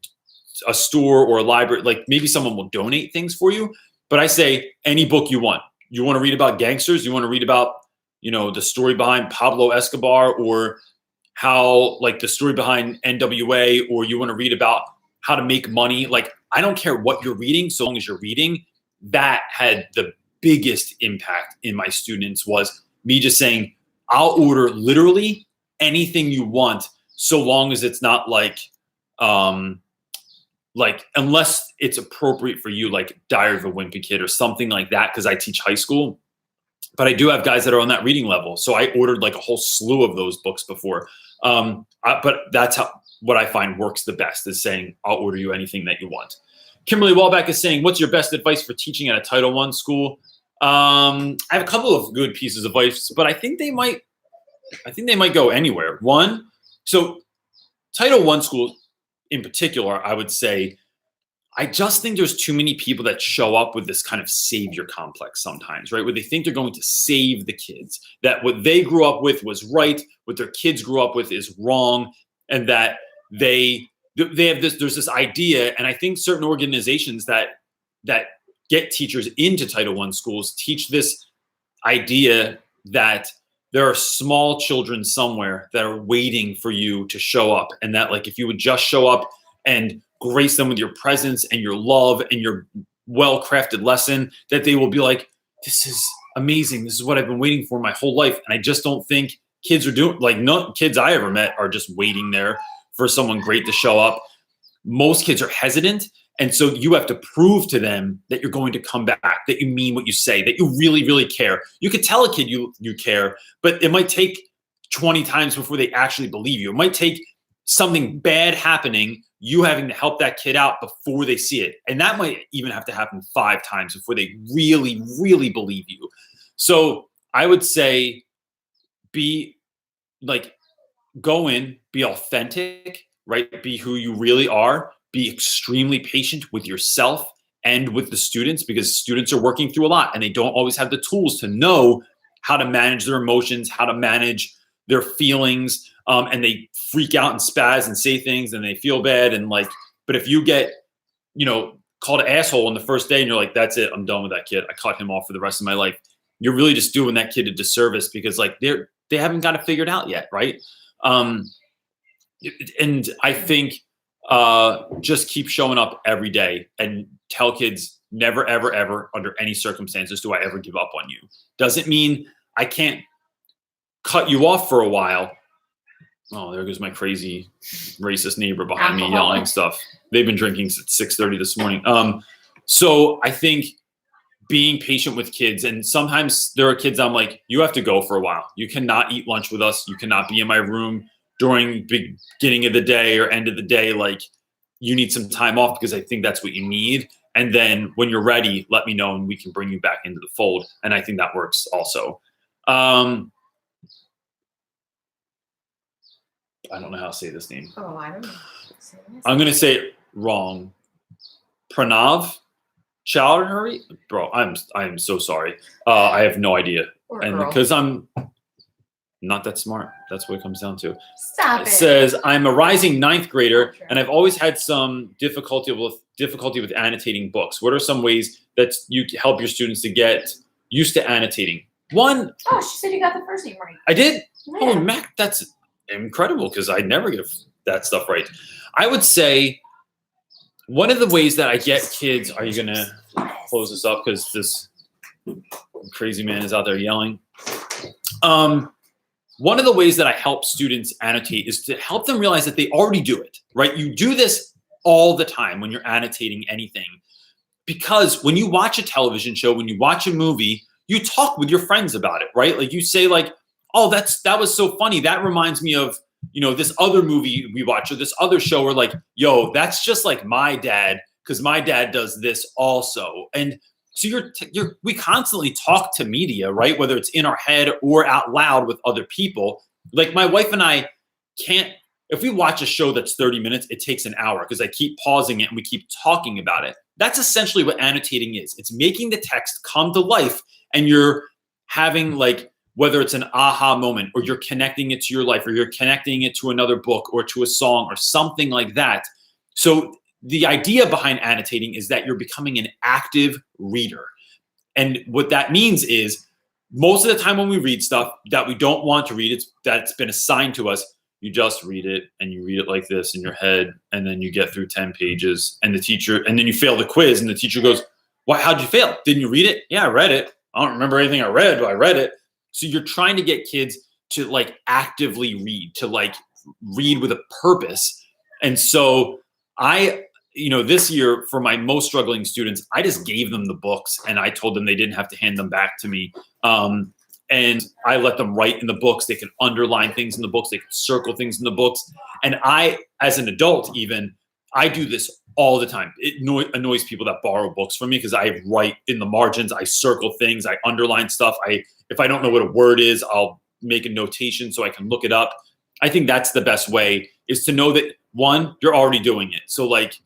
a store or a library, like maybe someone will donate things for you. But I say any book you want. You want to read about gangsters? You want to read about, the story behind Pablo Escobar, or how, like, the story behind NWA, or you want to read about how to make money. Like, I don't care what you're reading, so long as you're reading. That had the biggest impact in my students, was me just saying, I'll order literally anything you want, so long as it's not like unless it's appropriate for you, like Diary of a Wimpy Kid or something like that, because I teach high school. But I do have guys that are on that reading level. So I ordered like a whole slew of those books before. But that's what I find works the best, is saying, I'll order you anything that you want. Kimberly Wallback is saying, what's your best advice for teaching at a Title I school? I have a couple of good pieces of advice, but I think they might go anywhere. One, so Title I schools in particular, I would say, I just think there's too many people that show up with this kind of savior complex sometimes, right? Where they think they're going to save the kids, that what they grew up with was right, what their kids grew up with is wrong, and that they have this, there's this idea. And I think certain organizations that get teachers into Title I schools teach this idea that there are small children somewhere that are waiting for you to show up. And that, like, if you would just show up and grace them with your presence and your love and your well-crafted lesson, that they will be like, this is amazing. This is what I've been waiting for my whole life. And I just don't think kids are doing, like, no kids I ever met are just waiting there for someone great to show up. Most kids are hesitant. And so you have to prove to them that you're going to come back, that you mean what you say, that you really, really care. You could tell a kid you care, but it might take 20 times before they actually believe you. It might take something bad happening, you having to help that kid out before they see it. And that might even have to happen 5 times before they really, really believe you. So I would say go in, be authentic, right? Be who you really are. Be extremely patient with yourself and with the students, because students are working through a lot and they don't always have the tools to know how to manage their emotions, how to manage their feelings. And they freak out and spaz and say things and they feel bad. And but if you get, called an asshole on the first day and you're like, that's it, I'm done with that kid, I cut him off for the rest of my life, you're really just doing that kid a disservice, because they haven't got it figured out yet, right? And I think just keep showing up every day and tell kids, never, ever, ever, under any circumstances do I ever give up on you. Doesn't mean I can't cut you off for a while. Oh, there goes my crazy racist neighbor behind me yelling stuff. They've been drinking since 6:30 this morning. So I think being patient with kids, and sometimes there are kids I'm like, you have to go for a while. You cannot eat lunch with us. You cannot be in my room during beginning of the day or end of the day. Like, you need some time off, because I think that's what you need. And then when you're ready, let me know and we can bring you back into the fold. And I think that works also. I don't know how to say this name. Oh, I don't know. I'm going to say it wrong. Pranav Chowdhury? Bro, I am so sorry. I have no idea. And because I'm not that smart. That's what it comes down to. Stop it. It says, I'm a rising 9th grader and I've always had some difficulty with annotating books. What are some ways that you help your students to get used to annotating? One. Oh, she said you got the first name right. I did? Yeah. Oh, Mac, that's incredible, because I never get that stuff right. I would say one of the ways that I get kids, are you going to close this up because this crazy man is out there yelling? One of the ways that I help students annotate is to help them realize that they already do it, right? You do this all the time when you're annotating anything, because when you watch a television show, when you watch a movie, you talk with your friends about it, right? Like, you say like, oh, that was so funny. That reminds me of, this other movie we watch, or this other show, or like, yo, that's just like my dad, because my dad does this also. And so we constantly talk to media, right? Whether it's in our head or out loud with other people. Like, my wife and I can't, if we watch a show that's 30 minutes, it takes an hour, because I keep pausing it and we keep talking about it. That's essentially what annotating is. It's making the text come to life, and you're having, like, whether it's an aha moment, or you're connecting it to your life, or you're connecting it to another book or to a song or something like that. So the idea behind annotating is that you're becoming an active reader. And what that means is most of the time when we read stuff that we don't want to read, that's been assigned to us, you just read it and you read it like this in your head. And then you get through 10 pages and then you fail the quiz and the teacher goes, "Why, how'd you fail? Didn't you read it?" "Yeah, I read it. I don't remember anything I read, but I read it." So you're trying to get kids to like actively read, to like read with a purpose. And so this year for my most struggling students, I just gave them the books and I told them they didn't have to hand them back to me. And I let them write in the books. They can underline things in the books. They can circle things in the books. And I, as an adult even, I do this all the time. It annoys people that borrow books from me because I write in the margins. I circle things. I underline stuff. If I don't know what a word is, I'll make a notation so I can look it up. I think that's the best way, is to know that, one, you're already doing it. So like,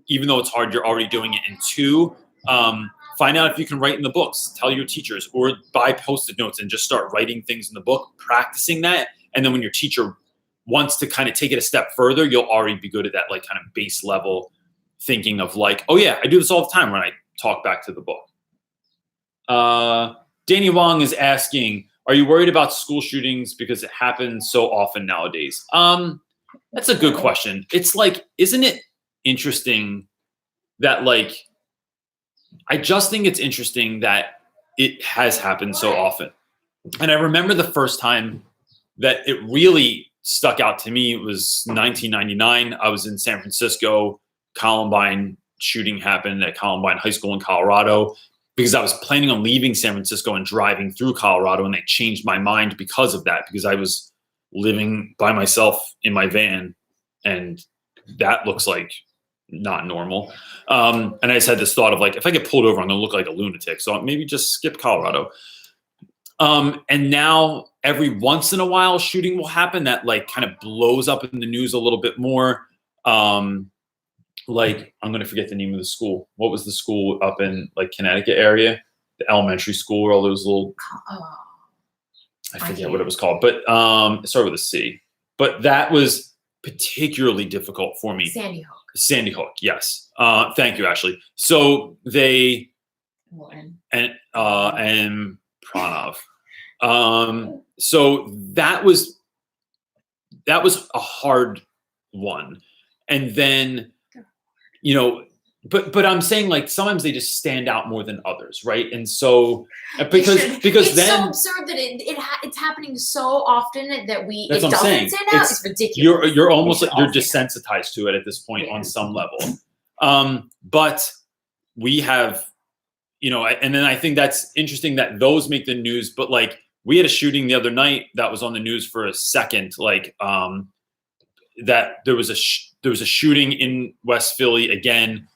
even though it's hard, you're already doing it. And two, find out if you can write in the books. Tell your teachers, or buy Post-it notes and just start writing things in the book, practicing that. And then when your teacher wants to kind of take it a step further, you'll already be good at that like kind of base level thinking of like, oh yeah, I do this all the time when I talk back to the book. Danny Wong is asking, are you worried about school shootings because it happens so often nowadays? That's a good question. It's like, isn't it interesting that like, I just think it's interesting that it has happened so often. And I remember the first time that it really stuck out to me. It was 1999. I was in San Francisco. Columbine shooting happened at Columbine High School in Colorado, because I was planning on leaving San Francisco and driving through Colorado, and they changed my mind because of that, because I was living by myself in my van, and that looks like not normal. And I just had this thought of like, if I get pulled over, I'm gonna look like a lunatic. So maybe just skip Colorado. And now every once in a while shooting will happen that like kind of blows up in the news a little bit more. Like, I'm going to forget the name of the school. What was the school up in like Connecticut area? The elementary school where all those little, I forget what it was called, but it started with a C. But that was particularly difficult for me. Sandy Hook. Sandy Hook, yes. Thank you, Ashley. So they, and Pranav. So that was a hard one. And then, but I'm saying like sometimes they just stand out more than others, right? And so because it's then so absurd that it's happening so often that it doesn't stand out. It's ridiculous. You're almost like you're desensitized to it at this point on some level. But we have, and then I think that's interesting that those make the news. But like we had a shooting the other night that was on the news for a second, like that there was a shooting in West Philly again.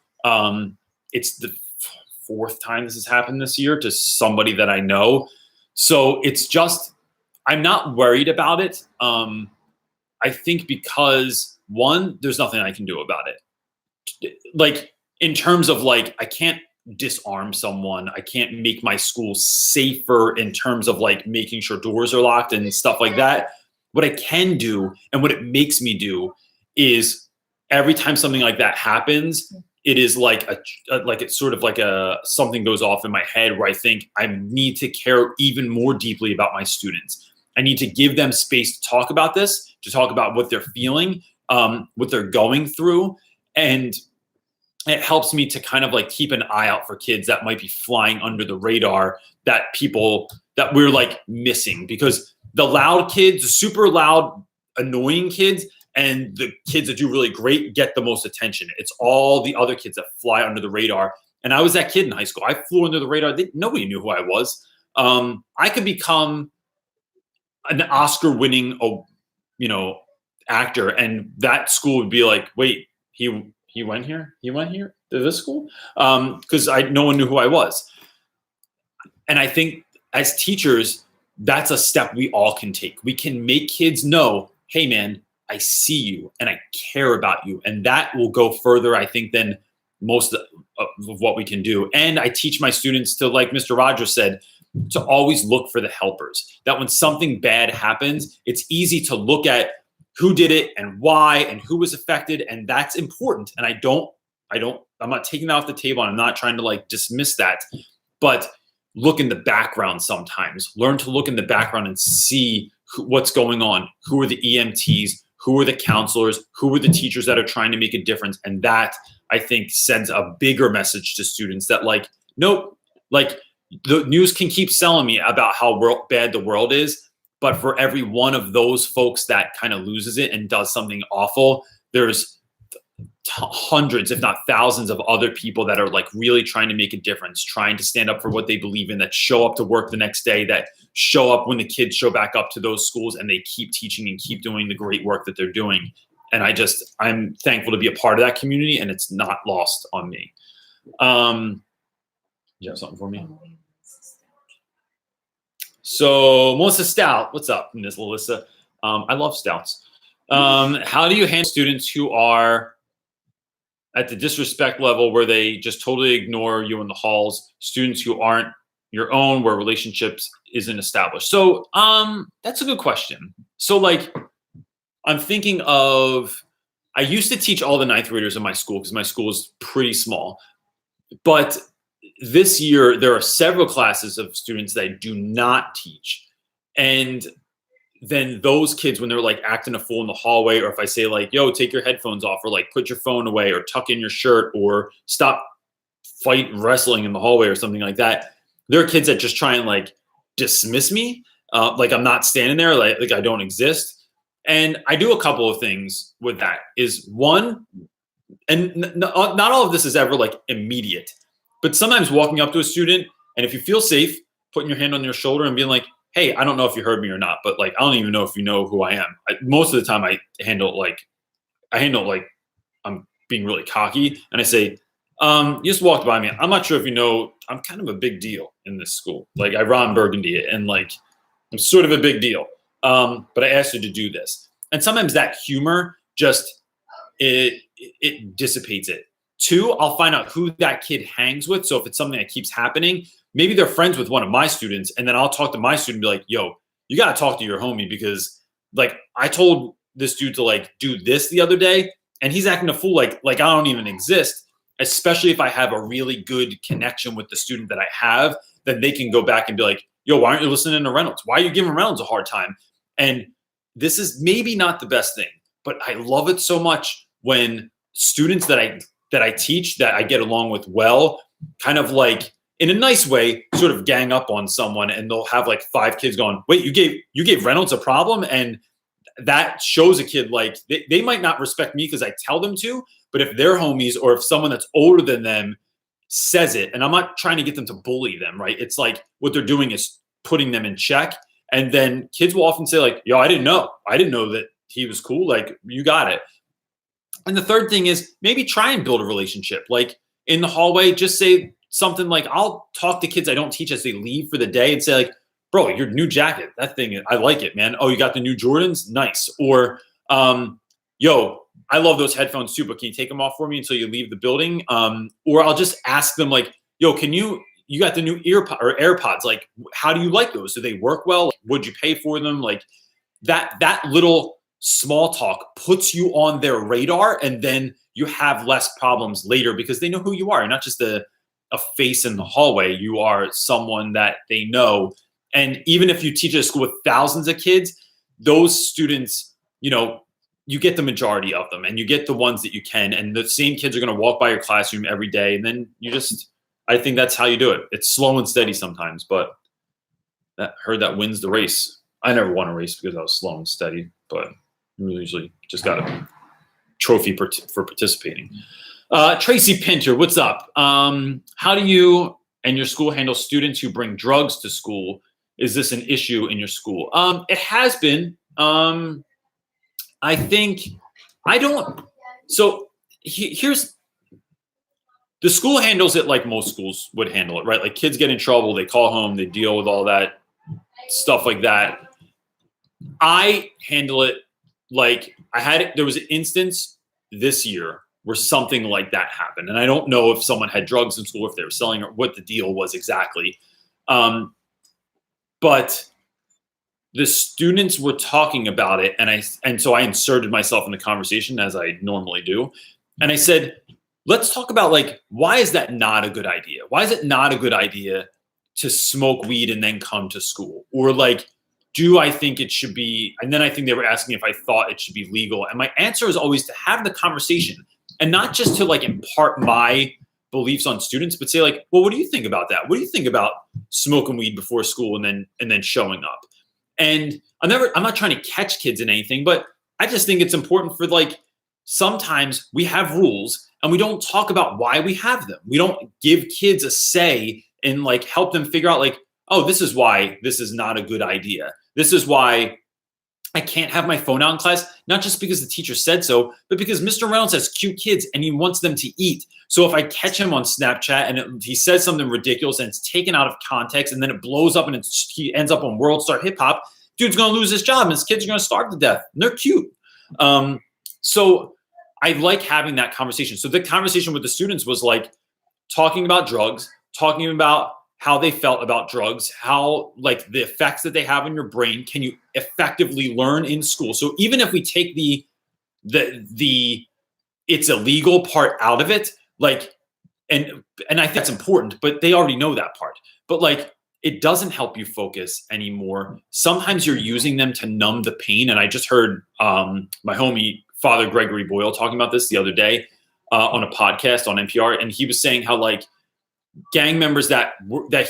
It's the fourth time this has happened this year to somebody that I know. So it's just, I'm not worried about it. I think because one, there's nothing I can do about it. Like in terms of like, I can't disarm someone. I can't make my school safer in terms of like making sure doors are locked and stuff like that. What I can do and what it makes me do is every time something like that happens, it is like it's sort of like something goes off in my head where I think I need to care even more deeply about my students. I need to give them space to talk about this, to talk about what they're feeling, what they're going through. And it helps me to kind of like keep an eye out for kids that might be flying under the radar that we're like missing, because the loud kids, the super loud, annoying kids, and the kids that do really great get the most attention. It's all the other kids that fly under the radar. And I was that kid in high school. I flew under the radar. Nobody knew who I was. I could become an Oscar-winning, actor, and that school would be like, wait, he went here? He went here to this school? Because no one knew who I was. And I think as teachers, that's a step we all can take. We can make kids know, hey man, I see you and I care about you. And that will go further, I think, than most of what we can do. And I teach my students to, like Mr. Rogers said, to always look for the helpers. That when something bad happens, it's easy to look at who did it and why and who was affected. And that's important. And I don't I'm not taking that off the table. I'm not trying to like dismiss that, but look in the background sometimes. Learn to look in the background and see what's going on. Who are the EMTs? Who are the counselors? Who are the teachers that are trying to make a difference? And that, I think, sends a bigger message to students that like, nope, like the news can keep selling me about how bad the world is. But for every one of those folks that kind of loses it and does something awful, there's hundreds, if not thousands of other people that are like really trying to make a difference, trying to stand up for what they believe in, that show up to work the next day, that show up when the kids show back up to those schools, and they keep teaching and keep doing the great work that they're doing. And I'm thankful to be a part of that community, and it's not lost on me. You have something for me? So Melissa Stout, what's up, Ms. Melissa? I love stouts. How do you handle students who are at the disrespect level where they just totally ignore you in the halls, students who aren't your own, where relationships isn't established? So that's a good question. So like, I'm thinking of, I used to teach all the ninth graders in my school because my school is pretty small. But this year, there are several classes of students that I do not teach. And then those kids, when they're like acting a fool in the hallway, or if I say like, yo, take your headphones off, or like put your phone away, or tuck in your shirt, or stop wrestling in the hallway or something like that, there are kids that just try and like dismiss me. Like I'm not standing there, like I don't exist. And I do a couple of things with that. Is one, and not all of this is ever like immediate, but sometimes walking up to a student, and if you feel safe, putting your hand on their shoulder and being like, hey, I don't know if you heard me or not, but like, I don't even know if you know who I am. Most of the time I handle it like I'm being really cocky, and I say, you just walked by me. I'm not sure if you know, I'm kind of a big deal in this school. Like I Ron Burgundy it, and like, I'm sort of a big deal. But I asked you to do this. And sometimes that humor just, it dissipates it. Two, I'll find out who that kid hangs with. So if it's something that keeps happening, maybe they're friends with one of my students, and then I'll talk to my student and be like, yo, you got to talk to your homie, because like I told this dude to like do this the other day, and he's acting a fool like I don't even exist. Especially if I have a really good connection with the student that I have, then they can go back and be like, yo, why aren't you listening to Reynolds? Why are you giving Reynolds a hard time? And this is maybe not the best thing, but I love it so much when students that I teach, that I get along with well, kind of like in a nice way, sort of gang up on someone, and they'll have like 5 kids going, wait, you gave Reynolds a problem? And that shows a kid like they might not respect me because I tell them to, but if they're homies, or if someone that's older than them says it, and I'm not trying to get them to bully them, right? It's like what they're doing is putting them in check. And then kids will often say like, yo, I didn't know that he was cool. Like, you got it. And the third thing is maybe try and build a relationship. Like in the hallway, just say something like, I'll talk to kids I don't teach as they leave for the day and say like, bro, your new jacket, that thing, I like it, man. Oh, you got the new Jordans? Nice. Or, yo, I love those headphones too, but can you take them off for me until you leave the building? Or I'll just ask them like, yo, you got the new AirPods. Like, how do you like those? Do they work well? Would you pay for them? Like that little small talk puts you on their radar, and then you have less problems later because they know who you are. You're not just a face in the hallway. You are someone that they know. And even if you teach at a school with thousands of kids, those students, you get the majority of them, and you get the ones that you can. And the same kids are going to walk by your classroom every day. And then I think that's how you do it. It's slow and steady sometimes, but heard that wins the race. I never won a race because I was slow and steady, but you usually just got a trophy for participating. Tracy Pinter, what's up? How do you and your school handle students who bring drugs to school? Is this an issue in your school? It has been. I think I don't. So here's the school handles it like most schools would handle it, right? Like kids get in trouble, they call home, they deal with all that stuff like that. I handle it like there was an instance this year where something like that happened. And I don't know if someone had drugs in school, if they were selling, or what the deal was exactly. But the students were talking about it, and so I inserted myself in the conversation as I normally do. And I said, let's talk about like, why is that not a good idea? Why is it not a good idea to smoke weed and then come to school? Or like, do I think it should be? And then I think they were asking if I thought it should be legal. And my answer is always to have the conversation and not just to like impart my beliefs on students, but say like, well, what do you think about that? What do you think about smoking weed before school and then showing up? And I'm not trying to catch kids in anything, but I just think it's important for like, sometimes we have rules and we don't talk about why we have them. We don't give kids a say and like help them figure out like, oh, this is why this is not a good idea. This is why I can't have my phone out in class, not just because the teacher said so, but because Mr. Reynolds has cute kids and he wants them to eat. So if I catch him on Snapchat and he says something ridiculous and it's taken out of context and then it blows up and he ends up on World Star Hip Hop, dude's going to lose his job and his kids are going to starve to death. And they're cute. So I like having that conversation. So the conversation with the students was like talking about drugs, talking about how they felt about drugs, how like the effects that they have on your brain. Can you effectively learn in school? So even if we take the it's illegal part out of it, like, and I think that's important, but they already know that part. But like, it doesn't help you focus anymore. Sometimes you're using them to numb the pain. And I just heard my homie, Father Gregory Boyle, talking about this the other day on a podcast on NPR. And he was saying how like gang members that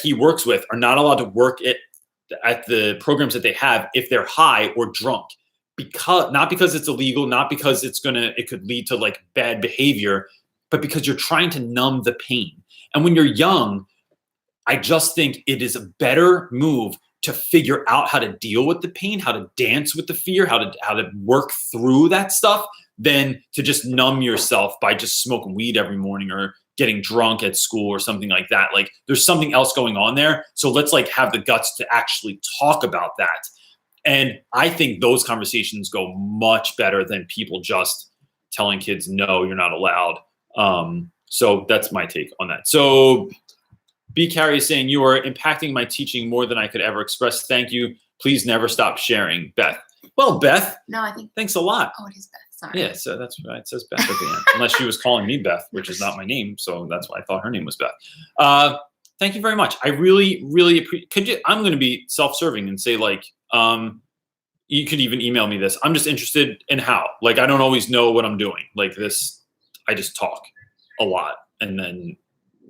he works with are not allowed to work at the programs that they have if they're high or drunk, not because it's illegal, not because it could lead to like bad behavior, but because you're trying to numb the pain. And when you're young, I just think it is a better move to figure out how to deal with the pain, how to dance with the fear, how to work through that stuff, than to just numb yourself by just smoking weed every morning or getting drunk at school or something like that. Like there's something else going on there. So let's like have the guts to actually talk about that. And I think those conversations go much better than people just telling kids, no, you're not allowed. So that's my take on that. So B. Carrie is saying, you are impacting my teaching more than I could ever express. Thank you. Please never stop sharing. Beth. Well, Beth. No, I think. Thanks a lot. Oh, it is Beth. Sorry. Yeah, so that's right. It says Beth at the end. Unless she was calling me Beth, which is not my name. So that's why I thought her name was Beth. Thank you very much. I really, really appreciate. I'm going to be self-serving and say like, you could even email me this. I'm just interested in how. Like, I don't always know what I'm doing. Like this, I just talk a lot, and then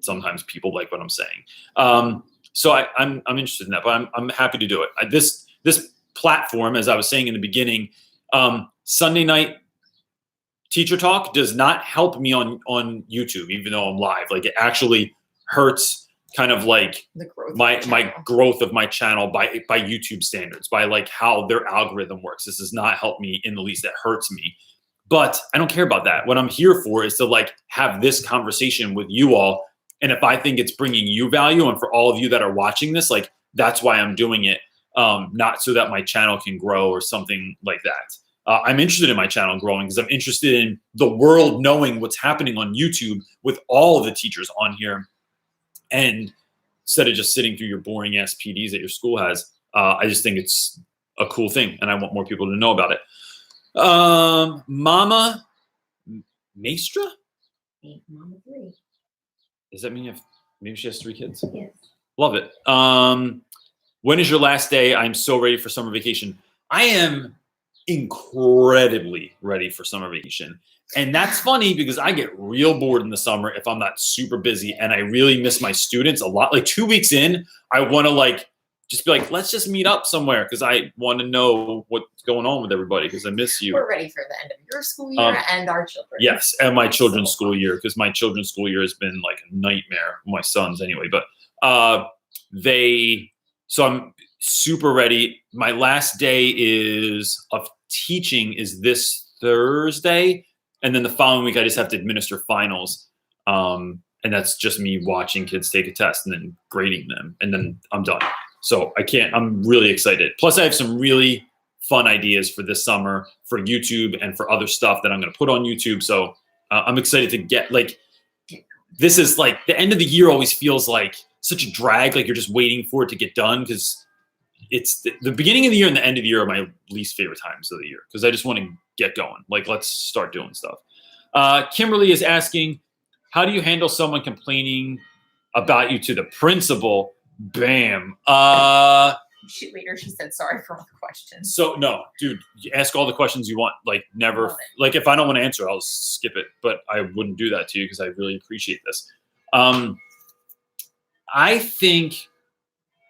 sometimes people like what I'm saying. So I'm interested in that, but I'm happy to do it. This platform, as I was saying in the beginning, Sunday night teacher talk does not help me on YouTube, even though I'm live. Like it actually hurts kind of like my growth of my channel by YouTube standards, by like how their algorithm works. This does not help me in the least. That hurts me. But I don't care about that. What I'm here for is to like have this conversation with you all. And if I think it's bringing you value, and for all of you that are watching this, like that's why I'm doing it. Not so that my channel can grow or something like that. I'm interested in my channel growing because I'm interested in the world knowing what's happening on YouTube with all of the teachers on here. And instead of just sitting through your boring ass PDs that your school has, I just think it's a cool thing. And I want more people to know about it. Mama Maestra? Mama 3. Does that mean maybe she has 3 kids? Yes. Love it. When is your last day? I'm so ready for summer vacation. I am incredibly ready for summer vacation. And that's funny because I get real bored in the summer if I'm not super busy, and I really miss my students a lot. Like 2 weeks in, I want to like just be like, let's just meet up somewhere because I want to know what's going on with everybody because I miss you. We're ready for the end of your school year and our children. Yes, and my children's school year, because my children's school year has been like a nightmare. My son's anyway, but so I'm super ready. My last day of teaching is this Thursday. And then the following week, I just have to administer finals. And that's just me watching kids take a test and then grading them. And then I'm done. So I'm really excited. Plus I have some really fun ideas for this summer for YouTube and for other stuff that I'm going to put on YouTube. So I'm excited to get this is like the end of the year always feels like such a drag. Like you're just waiting for it to get done because it's the beginning of the year and the end of the year are my least favorite times of the year because I just want to get going. Like, let's start doing stuff. Kimberly is asking, How do you handle someone complaining about you to the principal? Bam. Shoot, later she said sorry for all the questions. So no, dude, you ask all the questions you want. Like never, Love it. like if I don't want to answer, I'll skip it. But I wouldn't do that to you because I really appreciate this. I think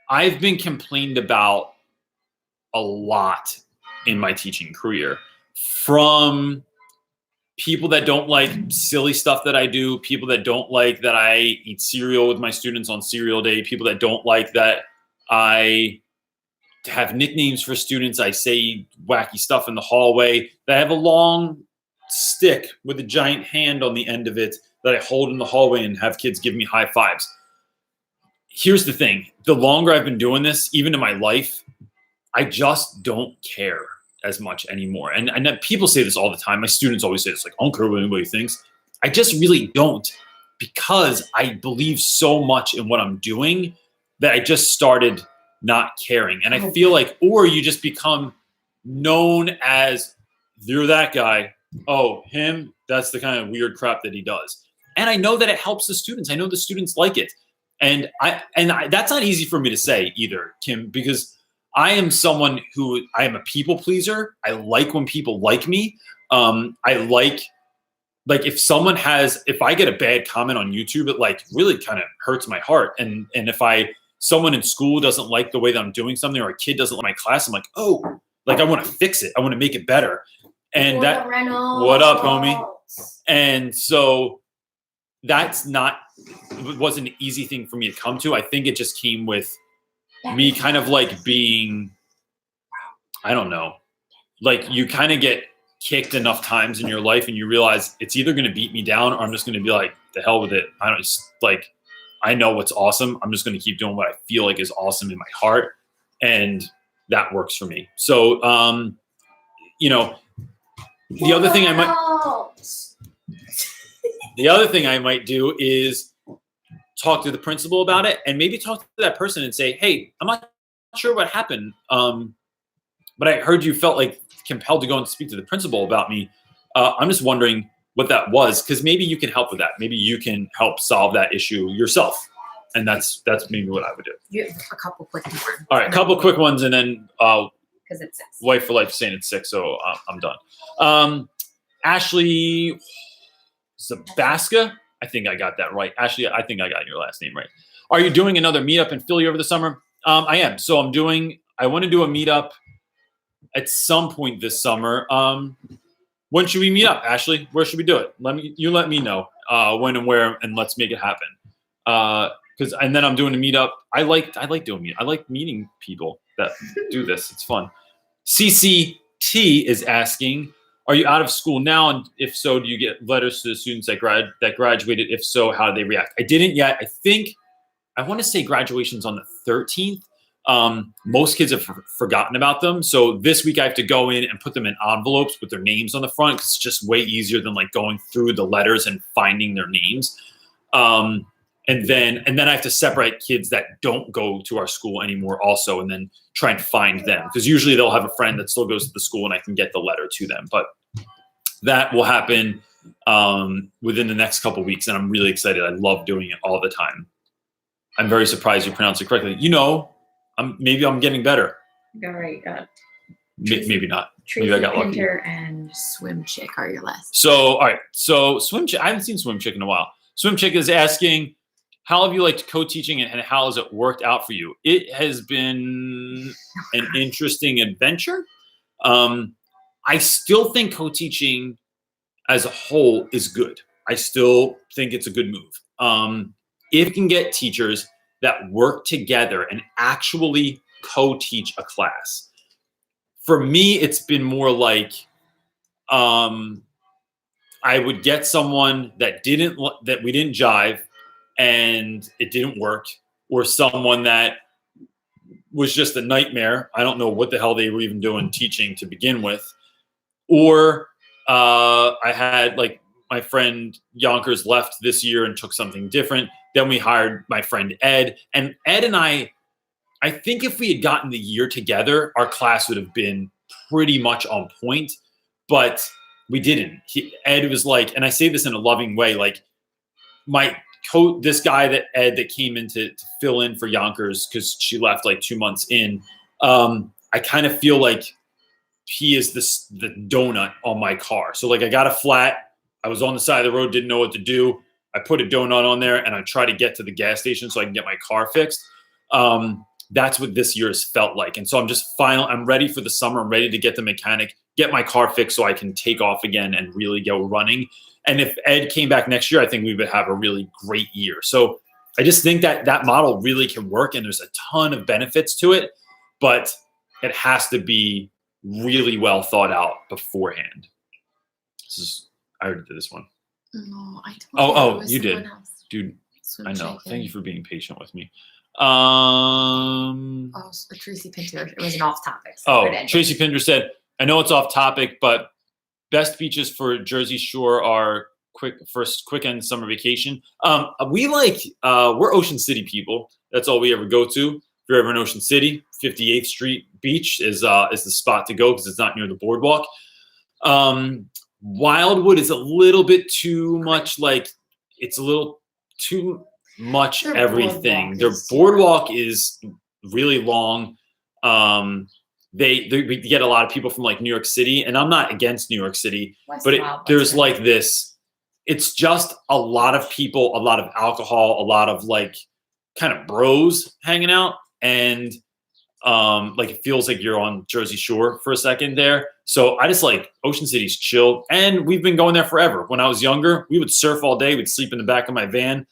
I've been complained about a lot in my teaching career from people that don't like silly stuff that I do, people that don't like that I eat cereal with my students on cereal day, people that don't like that I have nicknames for students, I say wacky stuff in the hallway, that I have a long stick with a giant hand on the end of it that I hold in the hallway and have kids give me high fives. Here's the thing. The longer I've been doing this, even in my life, I just don't care as much anymore. And people say this all the time. My students always say this, like, I don't care what anybody thinks. I just really don't, because I believe so much in what I'm doing that I just started not caring. And I feel like, or you just become known as, you're that guy. Oh, him, that's the kind of weird crap that he does. And I know that it helps the students. I know the students like it. And that's not easy for me to say either, Kim, because I am someone who, I am a people pleaser. I like when people like me. I like if I get a bad comment on YouTube, it like really kind of hurts my heart. And if someone in school doesn't like the way that I'm doing something, or a kid doesn't like my class, I'm like, oh, like I want to fix it. I want to make it better. And what up, homie? And so it wasn't an easy thing for me to come to. I think it just came with me kind of like being, I don't know, like you kind of get kicked enough times in your life and you realize it's either going to beat me down or I'm just going to be like, the hell with it. I know what's awesome. I'm just going to keep doing what I feel like is awesome in my heart. And that works for me. So, the other thing I might do is talk to the principal about it, and maybe talk to that person and say, hey, I'm not sure what happened. But I heard you felt like compelled to go and speak to the principal about me. I'm just wondering what that was, because maybe you can help with that. Maybe you can help solve that issue yourself. And that's maybe what I would do. You have a couple quick ones. All right, a couple quick ones, and then because it's 6. Wife for Life saying it's 6, so I'm done. Ashley Zabaska, I think I got that right. Ashley, I think I got your last name right. Are you doing another meetup in Philly over the summer? I am. So I want to do a meetup at some point this summer. When should we meet up, Ashley? Where should we do it? Let me know when and where, and let's make it happen. And then I'm doing a meetup. I like doing meetup. I like meeting people that do this. It's fun. CCT is asking, are you out of school now? And if so, do you get letters to the students that graduated? If so, how do they react? I didn't yet. I want to say graduation's on the 13th. Most kids have forgotten about them. So this week I have to go in and put them in envelopes with their names on the front, 'cause it's just way easier than like going through the letters and finding their names. And then I have to separate kids that don't go to our school anymore also, and then try and find them, because usually they'll have a friend that still goes to the school and I can get the letter to them. But that will happen within the next couple of weeks, and I'm really excited. I love doing it all the time. I'm very surprised you pronounced it correctly. Maybe I'm getting better. All right. Maybe not. Tracy Maybe I got lucky. Pinter and Swim Chick are your last. So, all right. So Swim Chick, I haven't seen Swim Chick in a while. Swim Chick is asking, how have you liked co-teaching and how has it worked out for you? It has been an interesting adventure. I still think co-teaching as a whole is good. I still think it's a good move. If you can get teachers that work together and actually co-teach a class. For me, it's been more like I would get someone that we didn't jive and it didn't work, or someone that was just a nightmare. I don't know what the hell they were even doing teaching to begin with. Or I had like my friend Yonkers left this year and took something different. Then we hired my friend Ed. And Ed and I think if we had gotten the year together, our class would have been pretty much on point, but we didn't. Ed was like, and I say this in a loving way, like this guy that came in to fill in for Yonkers because she left like 2 months in. I kind of feel like he is the donut on my car. So like I got a flat. I was on the side of the road, didn't know what to do. I put a donut on there and I try to get to the gas station so I can get my car fixed. That's what this year has felt like. And so I'm ready for the summer. I'm ready to get the mechanic, get my car fixed so I can take off again and really go running. And if Ed came back next year, I think we would have a really great year. So I just think that model really can work and there's a ton of benefits to it, but it has to be really well thought out beforehand. I already did this one. No, I don't. Oh, you did. Dude, I know. Thank you for being patient with me. Tracy Pinter. It was an off topic. Tracy Pinter said, I know it's off topic, but best beaches for Jersey Shore are quick end summer vacation. We're Ocean City people. That's all we ever go to. If you're ever in Ocean City, 58th Street Beach is the spot to go because it's not near the boardwalk. Wildwood is a little bit too much. Like it's a little too much everything. Their boardwalk is really long. We get a lot of people from like New York City, and I'm not against New York City, there's like this. It's just a lot of people, a lot of alcohol, a lot of like kind of bros hanging out, and like it feels like you're on Jersey Shore for a second there. So I just like Ocean City's chill, and we've been going there forever. When I was younger, we would surf all day. We'd sleep in the back of my van.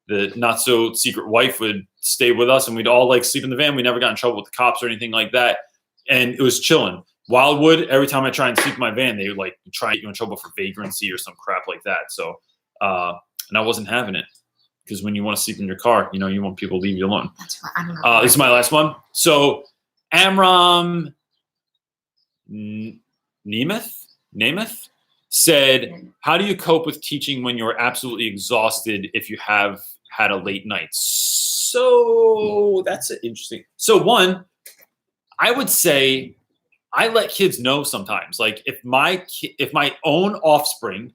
The not so secret wife would stay with us, and we'd all like sleep in the van. We never got in trouble with the cops or anything like that, and it was chilling. Wildwood, every time I try and sleep in my van, they would like try and get you in trouble for vagrancy or some crap like that. So, and I wasn't having it. Because when you want to sleep in your car, you want people to leave you alone. That's right. I don't know. This is my last one. So Amram Nemeth said, how do you cope with teaching when you're absolutely exhausted if you have had a late night? So that's interesting. So one, I would say I let kids know sometimes. Like if my own offspring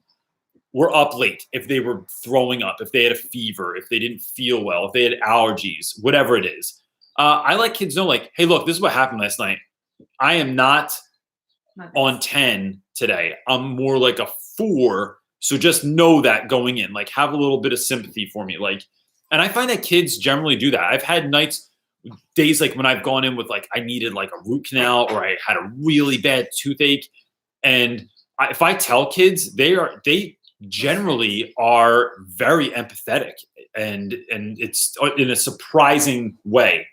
were up late, if they were throwing up, if they had a fever, if they didn't feel well, if they had allergies, whatever it is, I let kids know, like, hey, look, this is what happened last night. I am not on 10 today. I'm more like a 4. So just know that going in, like, have a little bit of sympathy for me. Like, and I find that kids generally do that. I've had days like when I've gone in with like, I needed like a root canal or I had a really bad toothache. And if I tell kids, they generally are very empathetic and it's in a surprising way.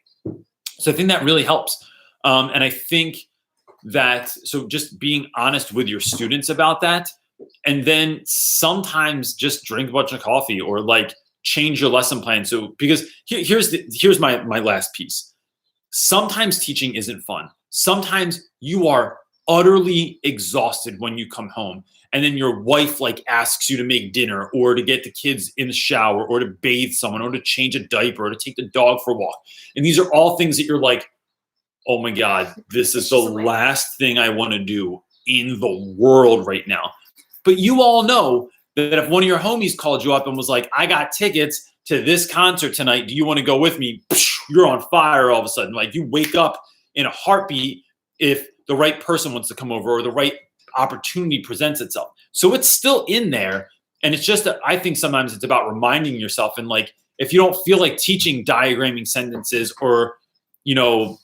So I think that really helps. And I think so just being honest with your students about that, and then sometimes just drink a bunch of coffee or like change your lesson plan. So because here's my last piece. Sometimes teaching isn't fun. Sometimes you are utterly exhausted when you come home. And then your wife like asks you to make dinner or to get the kids in the shower or to bathe someone or to change a diaper or to take the dog for a walk. And these are all things that you're like, oh my God, this is the last thing I want to do in the world right now. But you all know that if one of your homies called you up and was like, I got tickets to this concert tonight, do you want to go with me? You're on fire all of a sudden. Like you wake up in a heartbeat if the right person wants to come over or the right opportunity presents itself. So it's still in there. And it's just that I think sometimes it's about reminding yourself. And like, if you don't feel like teaching diagramming sentences or, the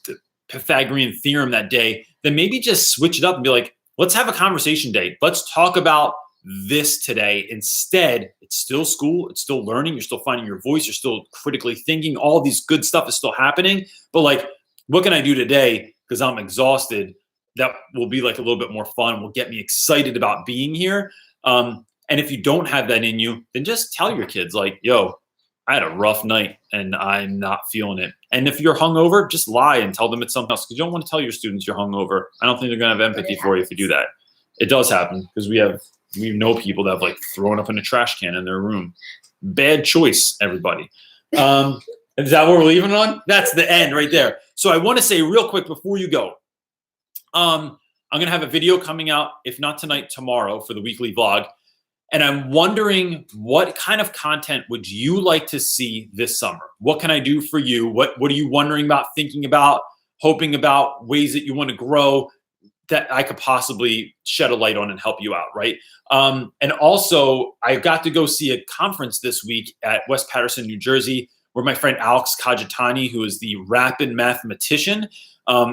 Pythagorean theorem that day, then maybe just switch it up and be like, let's have a conversation day. Let's talk about this today. Instead, it's still school. It's still learning. You're still finding your voice. You're still critically thinking. All these good stuff is still happening. But like, what can I do today? Because I'm exhausted. That will be like a little bit more fun. Will get me excited about being here. And if you don't have that in you, then just tell your kids like, yo, I had a rough night and I'm not feeling it. And if you're hungover, just lie and tell them it's something else. Because you don't want to tell your students you're hungover. I don't think they're going to have empathy for you if you do that. It does happen because we know people that have like thrown up in a trash can in their room. Bad choice, everybody. Is that what we're leaving on? That's the end right there. So I want to say real quick before you go, I'm going to have a video coming out, if not tonight, tomorrow for the weekly vlog. And I'm wondering, what kind of content would you like to see this summer? What can I do for you? What are you wondering about, thinking about, hoping about, ways that you want to grow that I could possibly shed a light on and help you out, right? And also, I got to go see a conference this week at West Patterson, New Jersey, where my friend Alex Kajatani, who is the rapid mathematician,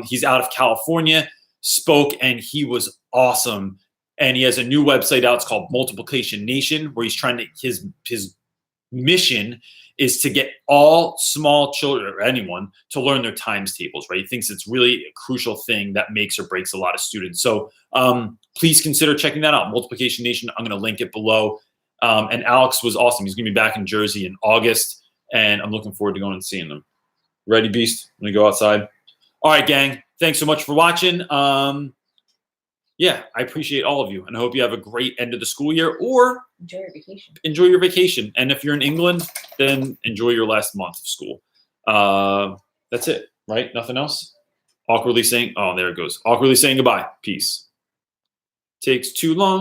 he's out of California, spoke, and he was awesome. And he has a new website out. It's called Multiplication Nation, where he's trying to, his mission is to get all small children or anyone to learn their times tables, right? He thinks it's really a crucial thing that makes or breaks a lot of students. So please consider checking that out, Multiplication Nation. I'm going to link it below. And Alex was awesome. He's going to be back in Jersey in August, and I'm looking forward to going and seeing them. Ready, Beast? I'm going to go outside. All right, gang. Thanks so much for watching. Yeah, I appreciate all of you, and I hope you have a great end of the school year, or Enjoy your vacation. Enjoy your vacation. And if you're in England, then enjoy your last month of school. That's it, right? Nothing else? Awkwardly saying, oh, there it goes. Awkwardly saying goodbye. Peace. Takes too long.